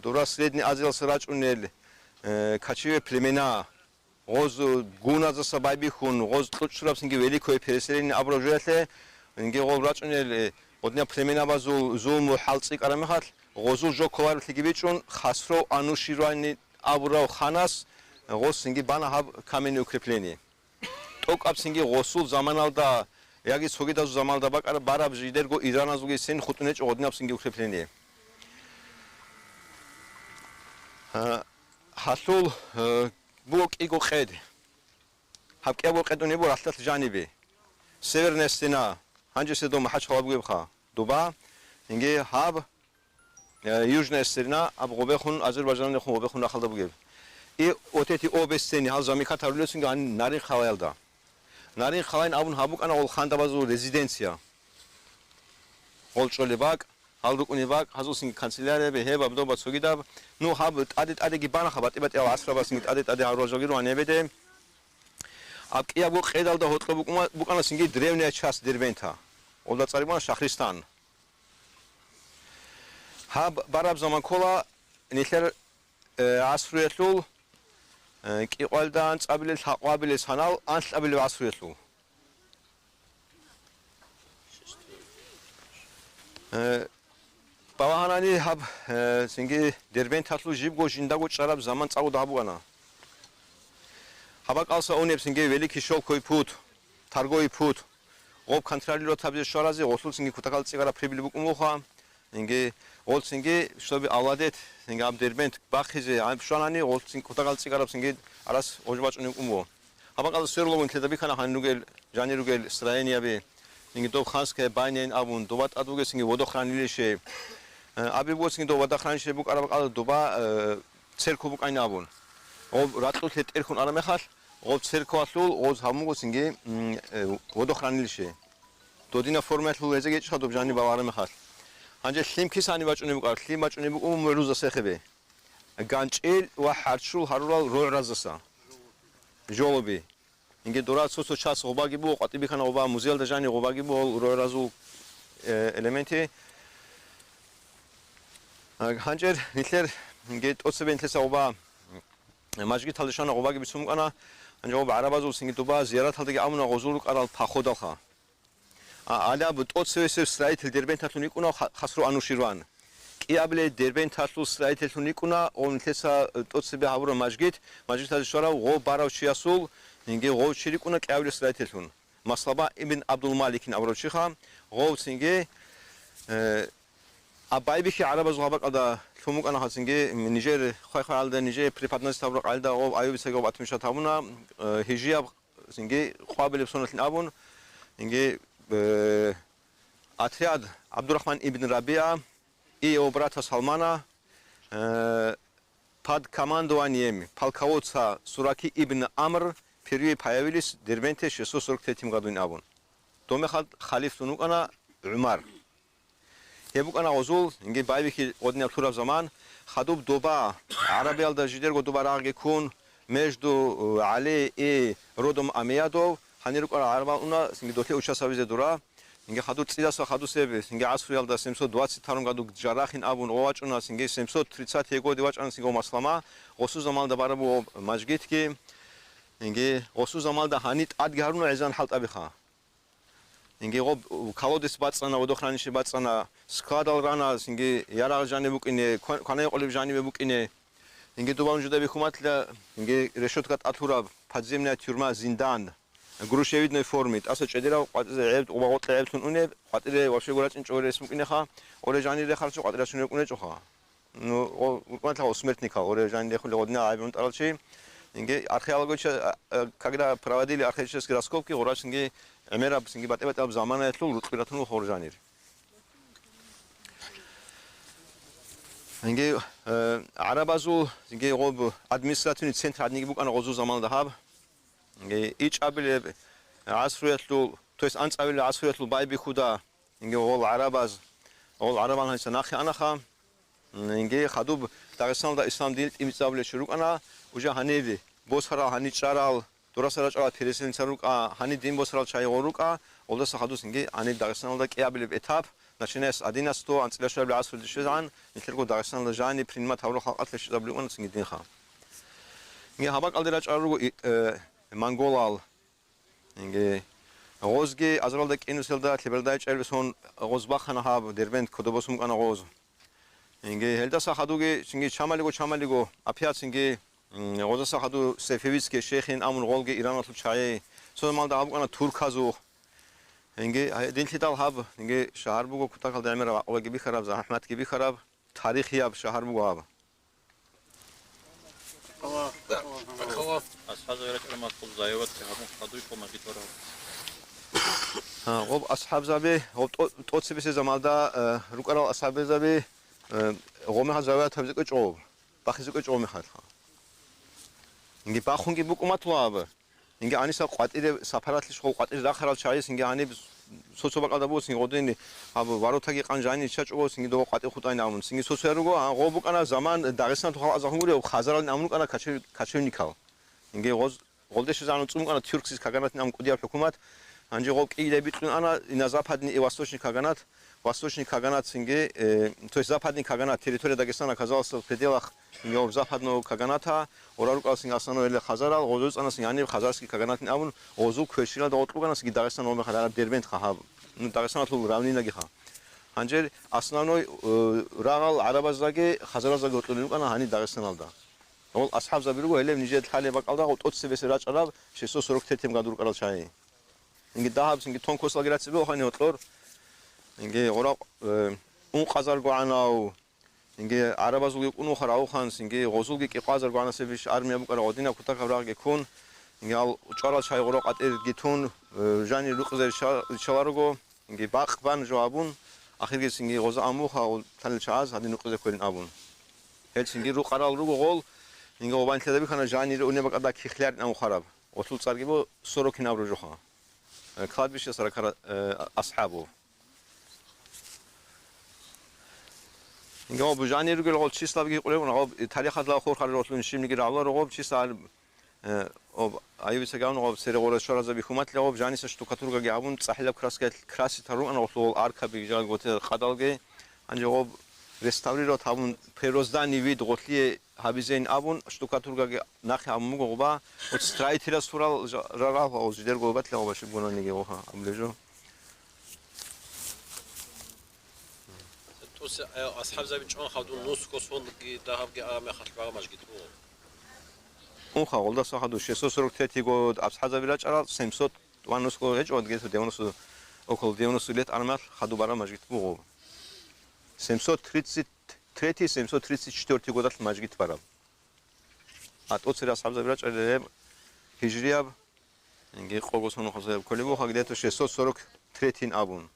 დურა სრედნი აზილს რაჭუნელ კაჩივე პლემენა غوز گوناز سبایبی خون غوز تلوچرابس اینگه ولی کوی پرسرین ابروجاته اینگه غوبرات اون ودنیا پرمینا بازو زوم حالتی کارم خال غوزو جو کوار تیگی چون خسرو آنوشیرانی ابرو خاناس غوز اینگه بنا هب کامینی اوکرپلینی توک اب اینگه غوسول زمانالدا یکی سوگی داز زمانالدا بکار باراب جیدر گو ایران ازوگی سین خودنیچ ودنیا اینگه اوکرپلینی حاصل بوك إيجو خيد هب كأبو قدوني بور أثلث جانبي سيفرنا استنا هنجي سيدو محش خواب جيبخا دوبا إنجي هاب يوجنا استنا أبغى بخون أذربيجان نخون بخون نخلد بجيب إيه أوتيتي أو بستني هذا زميكا تقولون عن نارين خوال دا نارين خوالين أبون هابوك أنا أول خاندا بازو ريزيدنسيا أول شغل باك هالدوك أنيباك هذا سين كانسلياري بهيب أبدو بتسوقيدا نو هاب أدي جبانا خبات إبت أو عصر بس نيت أدي هروجاجيرو أنا بده أب كي أبغى خيدال ده هتلو بوك أنا سينجي دريمني أشخاص دربينتا ولا تصاريبنا شخصيستان هاب باراب زمان كولا نيتر عصر يطلو كي قالدان قبل الحقابل السنال أنت قبل عصر يطلو ბავანანი ჰაბ სინგი დერბენ თათლუ ჟიბ გოჟინდა გოჭარაბ ზამან წაუ დააბუანა ჰაბა ყალსა ონებს სინგი ველიქი შოლქოი ფუტ თარგოი ფუტ ოფ კონტრალი როთაბზე შორაზე ოსულ სინგი ქუთაკალ ციგარა ფრიბილი ბუკუმოხა ინგი ოლ სინგი შტობი ალადეთ სინგი ამ დერბენ ბახიზე ამ შანანი ოლ სინგი ქუთაკალ ციგარა სინგი არას ოჯბაჭუნი უკუმო ჰაბა ყალსა სერლოვინ თედაბი ხანა ხანი რუგელ ჟანი რუგელ სტრაენიაბი ინგი დო ხანსკე ბაინენ აბუნ დობატ ადუგე სინგი ვოდოხრანილიშე აბი ბოსინგი დო ვოდოხრანილიშე ბუკარა ყალ დობა ცერქო ბუკაინა აბუნ ო რატო თერხუნ არა მეხალ ო ცერქო ასულ ო ზამუგო სინგი ვოდოხრანილიშე დოდინა ფორმატულ ეზე გეჭხადობ ჟანი ბავ არა მეხალ ანჯე ხიმქისანი ბაჭუნი ბუკარ ხიმ ბაჭუნი ბუკუ მერუზა სეხებე განჭილ ვა ჰარჩულ ჰარურალ როერაზასა ჟოლობი ინგე დორა სოსო ჩას ობაგი ბუ ყატიბი ხანა ობა მუზეალ და ჟანი ობაგი ბუ როერაზულ ელემენტი ჰანჯერ ნიტლერ ინგე ტოცებენ თესა ობა მაჯგი თალიშანა ობაგი ბიცუმკანა ანჯე ობა არაბაზულ სინგი დობა ზიარათალდე ამუნა ღოზულ ყარალ ფახოდალხა ალა ტოცევესე სრაით დერბენ თათლუნი კუნა ხასრო ანუშირვან კიაბლე დერბენ თათლუ სრაით თათლუნი კუნა ონ თესა ტოცebe ავრო მაჯგით თალიშარა ღო ბარავშიასულ ინგე ღო შირიკუნა კიაბლე სრაით თათლუნ მასლაბა იბნ აბდულ მალიქინ ავროჩიხა ღო სინგე აბაიბიხი არაბაზულ აბაკადა თუმუკანა ხასინგე ნიჟერ ხაიხალდა ნიჟე პრიფადნას თავრო ყალდა ღო აიუბისეგო ათმიშა თამუნა ჰიჟია სინგე ხვაბელებს ონათლინ აბუნ ინგე ათრიად აბდურაჰმან იბნ რაბია ი ობრათა სალმანა пад командованием полководца Сураки ибн Амр первый появились в Дербенте 643 году инабун. Домехал халиф тунукана Умар. Ебукана озул инге байбики одня турав заман хадуб доба арабиал да жидерго доба рагекун между Али и родом Амиядов ханирукана арбауна инге доте учасавизе дура инге хаду цидаса хадусebe инге асфиал да 720 году жарахин абун овачуна инге 730 году вачан инге маслама осу заман да барабу маджгитки инге осу заман да ханит адгаруна ezan халтабиха инге го калодис бацана одохраниში бацана скадал рана инге ярагжане букине кана иqolib жани букине инге дубан жудები ხუმათლა ინგე რეშოთკა ატურა ფაძემნა თურმა ზინდან გრუშევიდნე ფორმით ასე ჭედერა ყატზე უღოყლეებთუნ უნე ყატირე ვაფშე გორაჭინ ჭორეს მუკინეხა ორე ჟანი რე ხარჩო ყატირაშუნე უკუნე ჭოხა ნუ უკმათლა ოსმერთნიკა ორე ჟანი ხული ოდნა აიბუნ ტალჩი ინგე არქეოლოგიჩა когда проводили археологические раскопки горач ინგე эмера ინგე ბატებატა ზამანა ეთლუ ლუტყირათუნ ხორ ჟანირი ინგე არაბაზულ ინგე ღო ადმინისტრაციული ცენტრი ადნიგი ბუკანა ღოზუ ზამანა და ჰაბ ინგე იჭაბილე ასრუეთლუ то есть ანწავილი ასრუეთლუ ბაიბი ხუდა ინგე ღოლ არაბაზ ღოლ არაბანსა ნახი ანახა ინგე ხადუბ დაღესტან და ისლამ დილ იმიწავლე შურუკანა უჟა ჰანევი ბოსხარა ჰანი ჭარალ დურასარა ჭარა თირესენ ცარუკა ჰანი დიმ ბოსრალ ჩაიღორუკა ოლდას ხადუს ინგე ანი დაღესტან და კიაბილე ეთაპ начинается 11 анцелешвабли асфальт шезан нихлерго дагестан да жани принима тавро халқат лешабли он синги динха инге хаба калдера чаруго монголал инге гозги азралда кинуселда либердай червесон гозбахана хаб дербент кодобосум кана гоз инге хелдаса хадуге синги чамалиго апиат инге гозаса хаду сефевицке шейхин амун голге иранату чае сомалда абукана турказу инге динтитал хаб инге шаҳарбуго кутакал дамера оги бихараб захмат ки бихараб тарихи аб шаҳарбуго аб об асҳаб забе об тоцебесе замалда рукарал асҳабе забе гоме хазавя табзико чоб бахизико чоб мехатха инге бахунги букуматлаб ინგე ანისა ყვატირე საფარათლის ხო ყვატირე დახარალ ჩაის ინგე ანი სოცობა ყადაბოს ინგე ოდენი აბ ვაროთაგი ყანჟანი ჩაჭოს ინგე დო ყვატი ხუტაინა ამუნ ინგე სოცერუგო ღო ბუკანა ზამან დაღესტან თუ ხაზახუნგური ხაზარალ ამუნ ყანა კაჩევნიკავ ინგე ღოლდეში ზანუ წუმყანა თურქსის კაგანატ ამ ყუდია ჰუკუმат ანჯი ღო ყიდები ყანა ინა западни и восточный каганат восточный каганат инге то есть западный каганат территория Дагестана оказался в пределах инге западного каганата орарукалс инге асаноэле хазарал гозуцанас яни хазарский каганат амун озу квешила да отлуганас инге Дагестан омехала дербент хаҳаб ну Дагестан тул равнина гиха Анжер основной рагал арабаздаги хазараздаги отлули უკანა ჰანი დაღესტნალდა. Ол асхабзаби руго елев ниже ხალე ბაკალდა 20 სებეს რაჭრა 641 გადურკარალ ჩაი. ინგი დაჰაბს ინგი თონქოსლა გრაცები ოხანი ოტლორ. ინგი ორა un ყაზარ გვანაუ ინგი არაბაზული უკუნო ხარ აუხანს ინგი ღოზულგი კი ყაზარ გვანასების არმია ბუკარა ოდინა ქუთაკავრაღი ქუნ ინგი ალ ჭარალ ჩაი ღორო ყატერ გითუნ ჟანი რუყზერ შავარგო ინგი ბაყბან ჟოაბუნ ახირგეს ინგი ღოზა ამუხა თალ ჩააზ ადი ნუყზე ქოლინ აბუნ ელსინგი რუყარალ რუგო ღოლ ინგი ობანთლები ხანა ჟანი უნება ყადა ქიხლარ ნამხარაბ ოთულ წარგიბო სოროქინ აბრო ჟოხა ქლადბიშა სარაკარა ასჰაბო 인가 부자니 루겔 올 치슬라기 꾸레구나 어 타리카드라 코르카르 로틀린 심니기 라블라 로고 치살 어 아이비사 가운 어 세레고라 쇼라자비 후마틀 어 부자니스 штукатургаги абун цахилаб краси тару ана ол аркаби жал готе қадалге анжа 어 реставриро табун фероздани вид готлие хабизен абун штукатургаги нахи абун мугоба о страйтира сурал рара о жидер гобат ла баши гонаниги оха амлежо أصحاب زي بتشون خدوا نص كوسون ذهب جاء ما خد بقى مش جتوه. اون خالد صاحب 643 گو أصحاب زي بلاش على 700 وانوس کو هج ود گیت 200 около 90 лет армат хаду бара маж гитбу 733 734 годат маж гит бара ат оцера أصحاب زي بلاش على هجرياب инги қогосону хозаеб колибу ха где-то 643 абун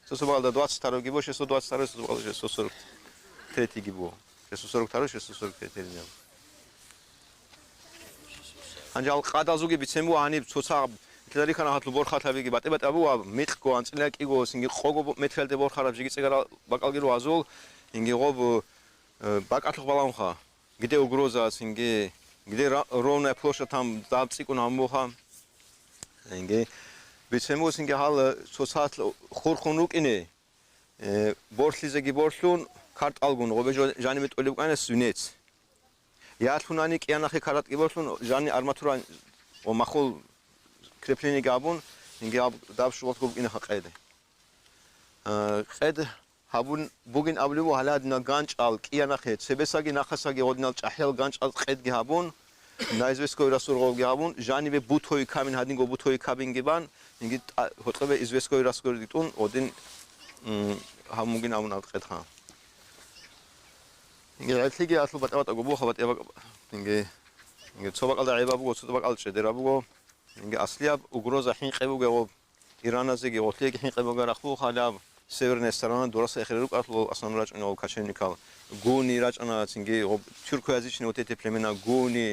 Сособалда 22 гибо 622 сособалда 643 гибо 642 643 ням анჯალ ყადაზუგი ბიცემუ ანი ცოცა თლარი ხანა ხათლუ ბორხათავი გი ბატებატაბუ მეტყო ანწილა კიგო სინგი ყოგო მეტხელდე ბორხარაბ ჟიგი წეგარა ბაკალგირო აზულ ინგი ყობ ბაკათლუ ბალანხა გიდე უგროზა სინგი გიდე რონა ფლოშა თამ დაბციკუნა მუხა ინგი ბიცემუ სინგი ჰალ ცოცა ხურხუნუკინე ბორშლიზეგი ბორშლუნ ქარტალგუნ ყობე ჟანი მეტოლი უკანეს სვინეც იათუნანი კიანახი ქარატკი ბორშლუნ ჟანი არმათურან ო მახულ კრეფლინი გაბუნ ინგი დაბშულოთ გუკინე ხაყედე ყედ ჰაბუნ ბუგინ აბლივო ჰალადნა განჭალ კიანახე ცებესაგი ნახასაგი ოდნალ ჭაჰელ განჭალ ყედგი ჰაბუნ ნაიზვესკოი რასურღოლ გაბუნ ჟანივე ბუთოი კამინ ჰადინგო ბუთოი კაბინ გებან ინგი ჰოტყებე იზვესკოი რასკოი დიტუნ ოდინ ჰამუგინ ამუნალ ყედხა ინგი ეთლიგი ასლ ბატაბატა გობუ ხაბატ ინგი ცობაყალ და აიბაბუ ცობაყალ ჭედერაბუ ინგი ასლია უგროზა ჰინყებუ გეღო ირანაზე გი ოთლიგი ჰინყებუ გარახბუ ხალაბ სევერნე სტრანა დორას ეხერუ ყათლო ასანურაჭნო კაჩენიკალ გუნი რაჭნა ინგი თურქოაზიჩნი ოტეთე პლემენა გუნი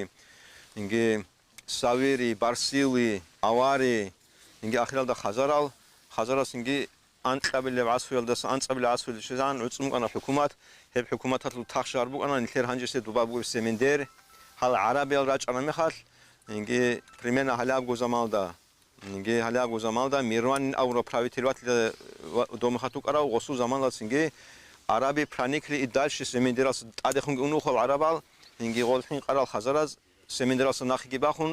ინგი სავერი ბარსილი ავარი ინგი ახირალ და ხაზარას ინგი ანტაბილე ასუელ და ანტაბილე ასუელ შეზან უწმუკანა ჰუკუმათ ჰებ ჰუკუმათათლუ თახშარ ბუკანა ნიხერ ჰანჯესე დუბაბუ სემენდერ ჰალ არაბელ რაჭნა მეხალ ინგი პრიმენა ჰალაბ გოზამალდა ინგი ჰალაბ გოზამალდა მირვან აურო პრავიტირვათ დომხატუ ყარა ღოსუ ზამალაც ინგი არაბი ფრანიკრი იდალში სემენდერას ტადეხუნ უნუხალ არაბალ ინგი ღოლხინ ყარალ ხაზარას სემენდერას ნახი გიბახუნ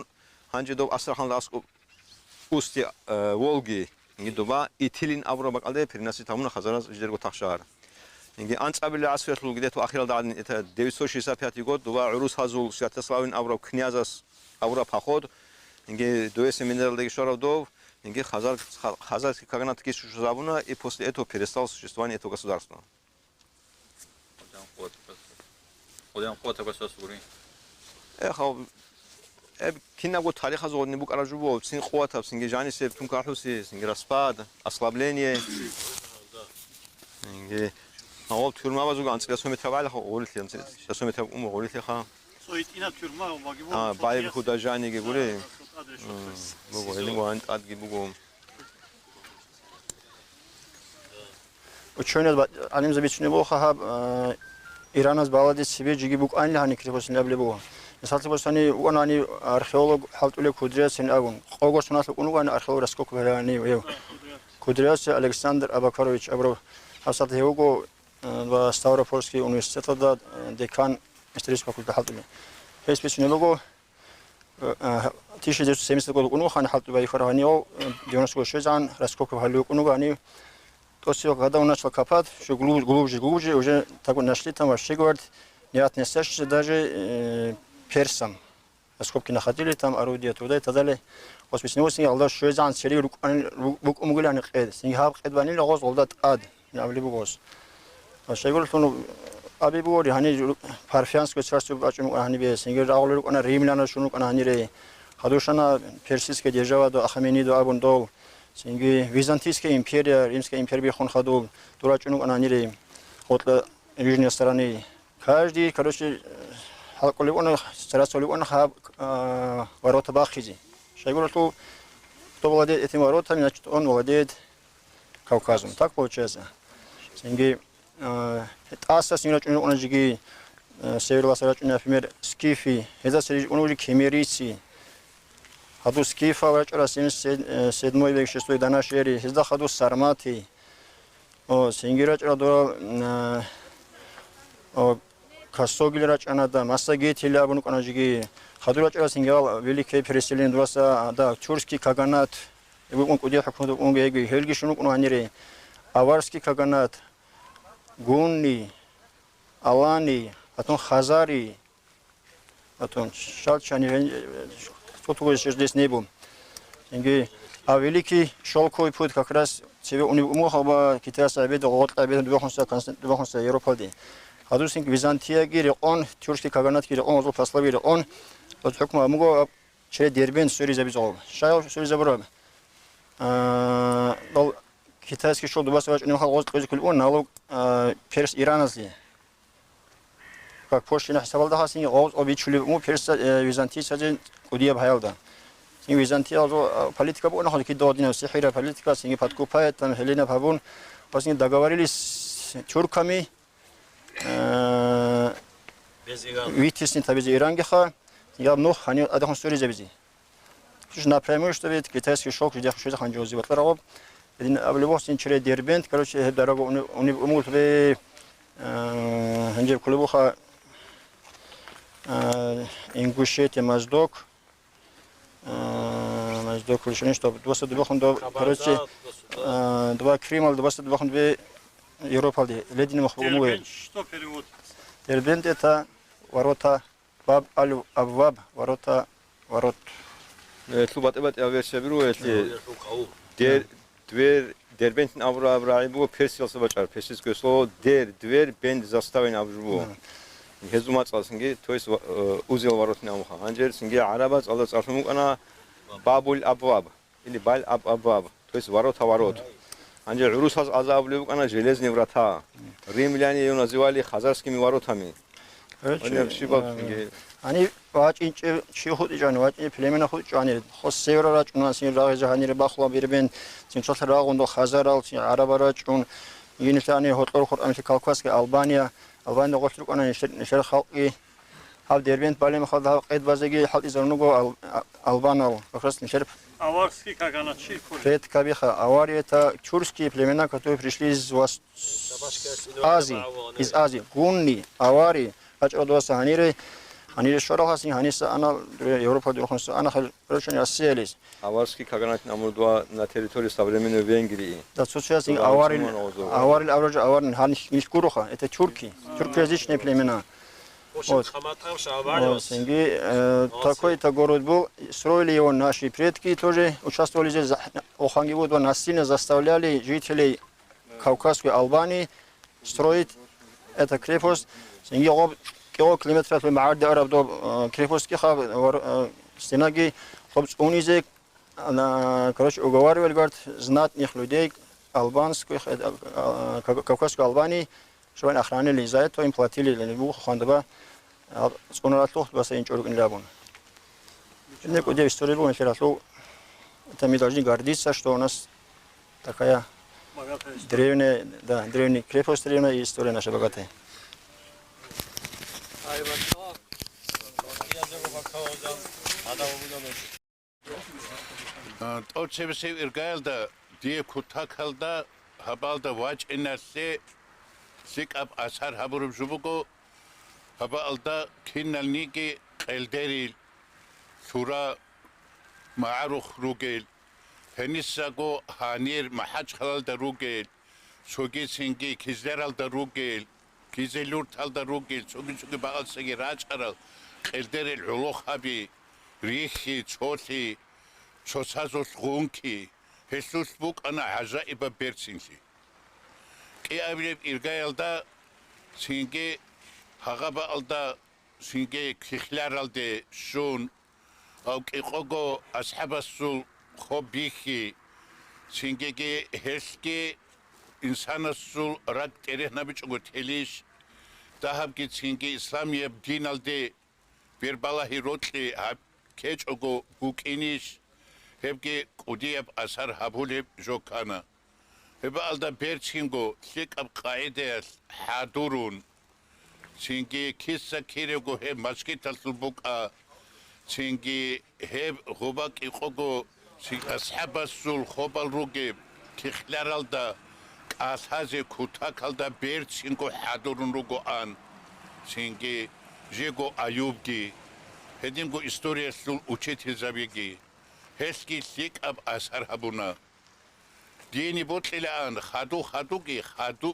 ჰანჯედო ასრახან ლასკუ უსტი ვოლგი ინგი დობა ითილინ აურო ბაკალდე ფირნასი თამუნა ხაზარას ჟერგო თახშარ ინგი ანწაბილე ასვეთლუ გიდეთუ ახირალ და ეტა დევისოში საფიათი გო დობა ურუს ჰაზულ სიათესლავინ აურო ქნიაზას აურო ფახოდ ინგი დოესე მინერალდეგი შორავდო ინგი ხაზარ კაგანატკის შუზაბუნა и после этого перестал существование этого государства. ეხა кинагу тарихаз одни букаражубо син қуатаб синги жани сеп тун кахуси синги распад ослабление инги аол тюрма базуга анцлесо метавали ха орилти анцлесо метав орилти ха соитина тюрма магибо бай худа жани ге гуре бого элинго адги бого учёнят алим забичнебо хаб иранас балади сибе жиги бук анли хани крепосин лаблебо Салцебосани уанани археолог халтуле кудрясин агун қогосунас унуган археолог раскок верани кудряс Александр Абакарович Абров хасат хеуго в Ставропольский университет да декан исторический факультет халтуле специалистного 1970 год унухан халтуле фаранио 96 жан раскок халу унугани тосио когда он начал копать, все глубже, уже так нашли там вообще, говорит, не относящийся даже персам. Раскопки находили там орудия туда и так далее. Освещено синги алда шуезан сери рук умгуляны қед. Синги хаб қедвани лағоз олдат ад. Навли бугоз. Шайгул тону аби бугори хани парфянско чарсу бачу хани бе синги рағолы рук ана римляна шунук ана хани ре. Хадушана персийская держава до Ахаменидо абун дол. Синги Византийская империя, Римская империя бихон хадул. Турачунук ана хани ре. Хотла южной стороны. Каждый, короче, халколибона старасолибона хаб ворота бахизи. Шайгур, кто владеет этим воротами, значит, он владеет Кавказом. Так получается. Синги Аса синги у нас жиги северласарач, например, скифи. Это среди у нас кемерийцы. Хаду скифа врач раз 77 век 6 до нашей эры. Это хаду сарматы. Синги врач радо Касогили врач анада массагетили абуну канажиги. Хадурач сингал великий переселенец дваса да тюркский каганат он куда хакму он геги хелги шуну куну анире аварский каганат гунни алани потом хазари потом шалчани что-то здесь не был а великий шелковый путь как раз себе у него мохаба китайская обеда вот обеда двухонса Европади Хадусинг Византия гири он тюркский каганат гири он вот прославили он вот хукма могу через Дербент сюрий забизал. Шайл сюрий забрал. Дал китайский шел до вас у него хал озкul он налог перс ираназли. Как позже на хасабал да хасинги оз обичули му перс Византия саджен кудия бхайлда. Синг Византия озо политика бу наход ки додина сихира политика синги подкупает там Хелена Павун после договорились с тюрками без Ирана. Витесни табиз Ирангиха Я много они адахун стори забизи. Что напрямую что ведь китайский шок где что ханжози вот раб. Один облевос через Дербент, короче, дорого он умут в ханже клубуха Ингушетия Моздок. Моздок лишь что 22 хондо, короче, 2 Крым, 22 хондо Европа, ледяным махбумуэ. Что перевод? Дербент это ворота Баб аль-Абваб, ворота ворот. Слубатебат авиасебру эти дверь Дербентин авраибу персиялса бачар персийское слово дверь бенд заставен авжбу. Хезумат салсинги то есть узел ворот намха. Анжер синги арабац алла царфму кана бабуль абваб или баль абваб то есть ворот. Анжер русас азавлю кана железные врата. Римляне ее называли хазарскими воротами. Они вачин чихут ижан вачин племена хут жани хос севера чуна син рагы жани бахла бирбен син чотра гондо хазарал син арабара чун юнитани хотлор хот амти кавказский Албания готлук она нешер халқи хал дербент балем хал қед базаги хал изорнуго Албанал как раз нешер Аварский каганатчи. Пред Кабиха Авари это тюркские племена, которые пришли из Азии, Гунни, Авари Ачодоса они шорохаси ханиса она Европа дурхонса она короче оселись. Аварский каганат намудва на территории современной Венгрии. Да сейчас Авари Ханишкуруха это тюркоязычные племена. Вот. Такой-то город был, строили его наши предки тоже, участвовали здесь, Охангивудва насильно заставляли жителей Кавказской Албании строить эту крепость. Километров Маарди Араб до крепости стенаги, унизек, короче, уговаривали, говорят, знатных людей албанских, Кавказской Албании, чтобы они охранили, за это им платили Хандова. Сконаратлох басаин чоргин лабун. Неко где история была, это мы должны гордиться, что у нас такая древняя крепость, древняя история наша богатая. Отчебсев иргаэлда дие кутакалда хабалда вач инерсе сикап асар хабуруб жубуго хабалда киналниги элдери сура маарух ругел хенисаго ханир махач халалда ругел სოგი ცინგი ქიზერალდა რუგელ ქიზელურთალდა რუგელ სოგი ბაღალსეგი რაჭარალ ყელდერელ ოლოხაბი რიხი ჩოთი ჩოსაზოს ღუნკი ჰესუს ბუკანა აზაიბა ბერცინში კი აბრე ირგაელდა ცინგი ჰაღაბალდა ცინგი ქიხლარალდე შուն აუ ყიყოგო ასჰაბასულ ხობიხი ცინგი ჰესკი İnsanasıl raktere nabiçugu teliş dahabki çingi İslamiyet dinalde bir balahi rotli keçugu bukiniş hepki kudiyep asar habulep jokana hep alda berçingo sikab kaideyas hadurun çingi kissa kirego hep maskitalsul buka çingi hep hubak ikogu ashabasul khobal ruge kixlaralda ასაზე ქუთაკალდა ბერცინგო ჰადურუნ როგო ან სინგი ჟეგო აიუბგი ჰედინგო ისტორია სულ უჩეთი ზაბიგი ჰესკი სიკაბ ასარჰაბუნა დინი ბოტლილა ან ხადუგი ხადუ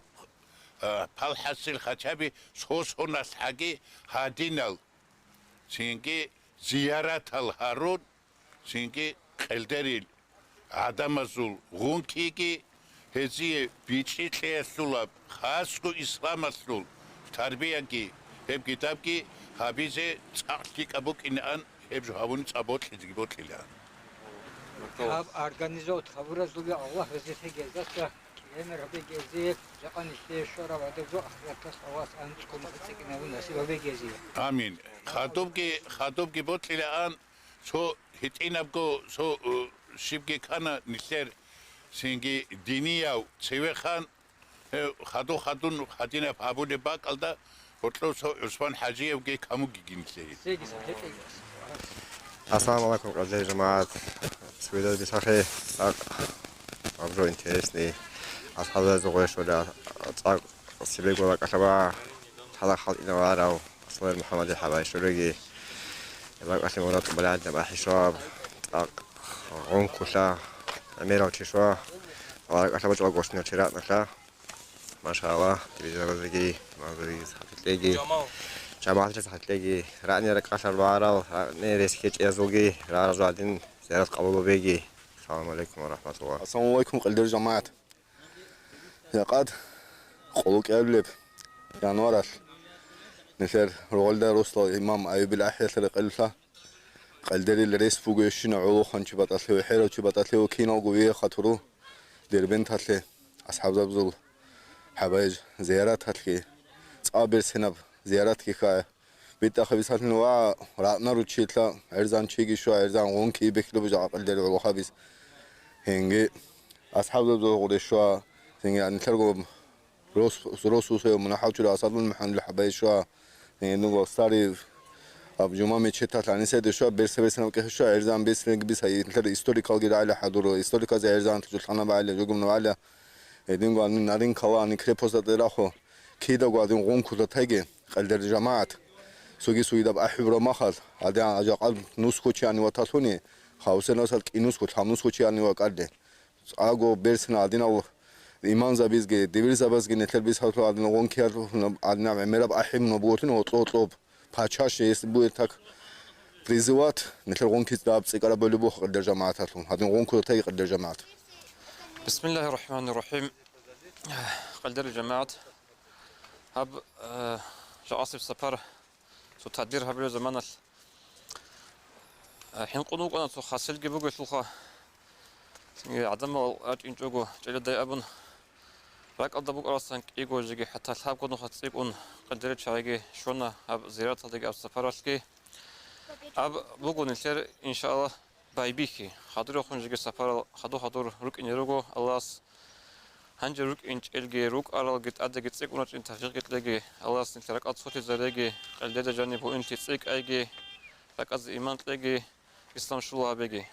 ფალჰასილ ხაჩაბი სოსონას ჰაგი ჰადინალ სინგი ზიარათალ ჰარუნ სინგი ყელდერილ ადამაზულ ღუნკიგი هزیه بیچی خیلی خاصو اسلام اصول تربیت کی هب کتاب کی حافظه چاقی کبوک این آن هب جوابون چابوت لیدی بود لیلان. هب ارگانیزات خبر زوجی الله رزقه گذشت که هم ربی گذیه جان اشته شورا و دو آخرت کس آواز آنچ کمک کنه و نصیب ربی گذیه. آمین. خاطب کی بود لیلان سو هیتین ابگو سو شیبگی کانا نیستر سینگی دینیاو چیوخان خادون خادینه پابوده باکالدا هتلوسو عثمان حاجیو گی کامو گینیسی. السلام علیکم قدر جماعت سویداد بیساخی ابرو اینترسنی از حالا زوجه شده از سیبی گولا کشبا حالا خال اینو وارو صلی محمد حبای شروعی باید اصلی مراد بلند نباهی شاب اون کشا میرا چشوا ولی اصلا بچه گوشت نچرات نشا ماشاءالله تبیزه بزرگی مازوری سختی جماعت سختی رانی رکاشر بارال رانی ریسکیچ ازوگی رازادین زیارت قبول بگی السلام علیکم و رحمت الله. السلام علیکم قدر جماعت یقاد خلوق ابلب جانورش نشر رول در رسول امام ایوب الاحیاء قلصه قلدری الرئیس فوقش نعلو خانچ باتله و حیرو چ باتله و کینا گویه خاطرو دربن تله اصحاب زبزل حبایج زیارت تله صابر سنب زیارت کی خا بیت خبیثات نوا راتنا رو چیتلا ارزان چیگی شو ارزان اون کی بکلو بجا قلدری و خبیث هنگی اصحاب زبزل قد شو هنگی انترگو روس منحوت الاسد المحن الحبایج شو هنگی نو ساری اب جمعه میچه تلانی سه دشوا برسه برسنم که شو ارزان برسه که بیسایی تر هیستوریکال گیر علی حضور هیستوریکال از ارزان تجلخانه بعلی جوگم نوالی ادین قانون نارین کلانی کریپوس داره خو کی دا قادم قوم کلا تاگی قلدر جماعت سوگی سویدا بحبر ماخذ عادی اجاقل نوس کوچیانی و تاسونی خاوسه نوسال کی نوس کوچ هم نوس کوچیانی و کارده آگو برسن عادینا و ایمان زبیزگی دیویر زبازگی نتر بیس هاتو عادینا قوم کیار عادینا میراب احیم نبودن و طلب پاچاش است بود تک پریزوات نتر قوم کیت داب سیگار بلو قدر جماعت هاتون هاتون قوم کلا تاگی قدر جماعت. بسم الله الرحمن الرحيم. قدر الجماعة هب جاسف سفر سو تدبير هبل زمان حين قنوق أنا سو خاسل جبوج سلخا عدم أنجوجو جلد أبن راك أضربك أرسل إيجو جي حتى الحاب كنو خاطيكون قدر شايجي شونا هب زيارة هذيك أب سفراشكي أب بقول نشر إن شاء الله بايبيكي خاطر يخون جي سفر خدو روك إنيروجو الله هنج روك إنش إلجي روك أرال جت أدى جت سيك ونش إنت تفجير جت لجي الله سنترك أطفال زرجي قلدة جاني بو إنت سيك أيجي لك أز إيمان تلجي إسلام شو الله بيجي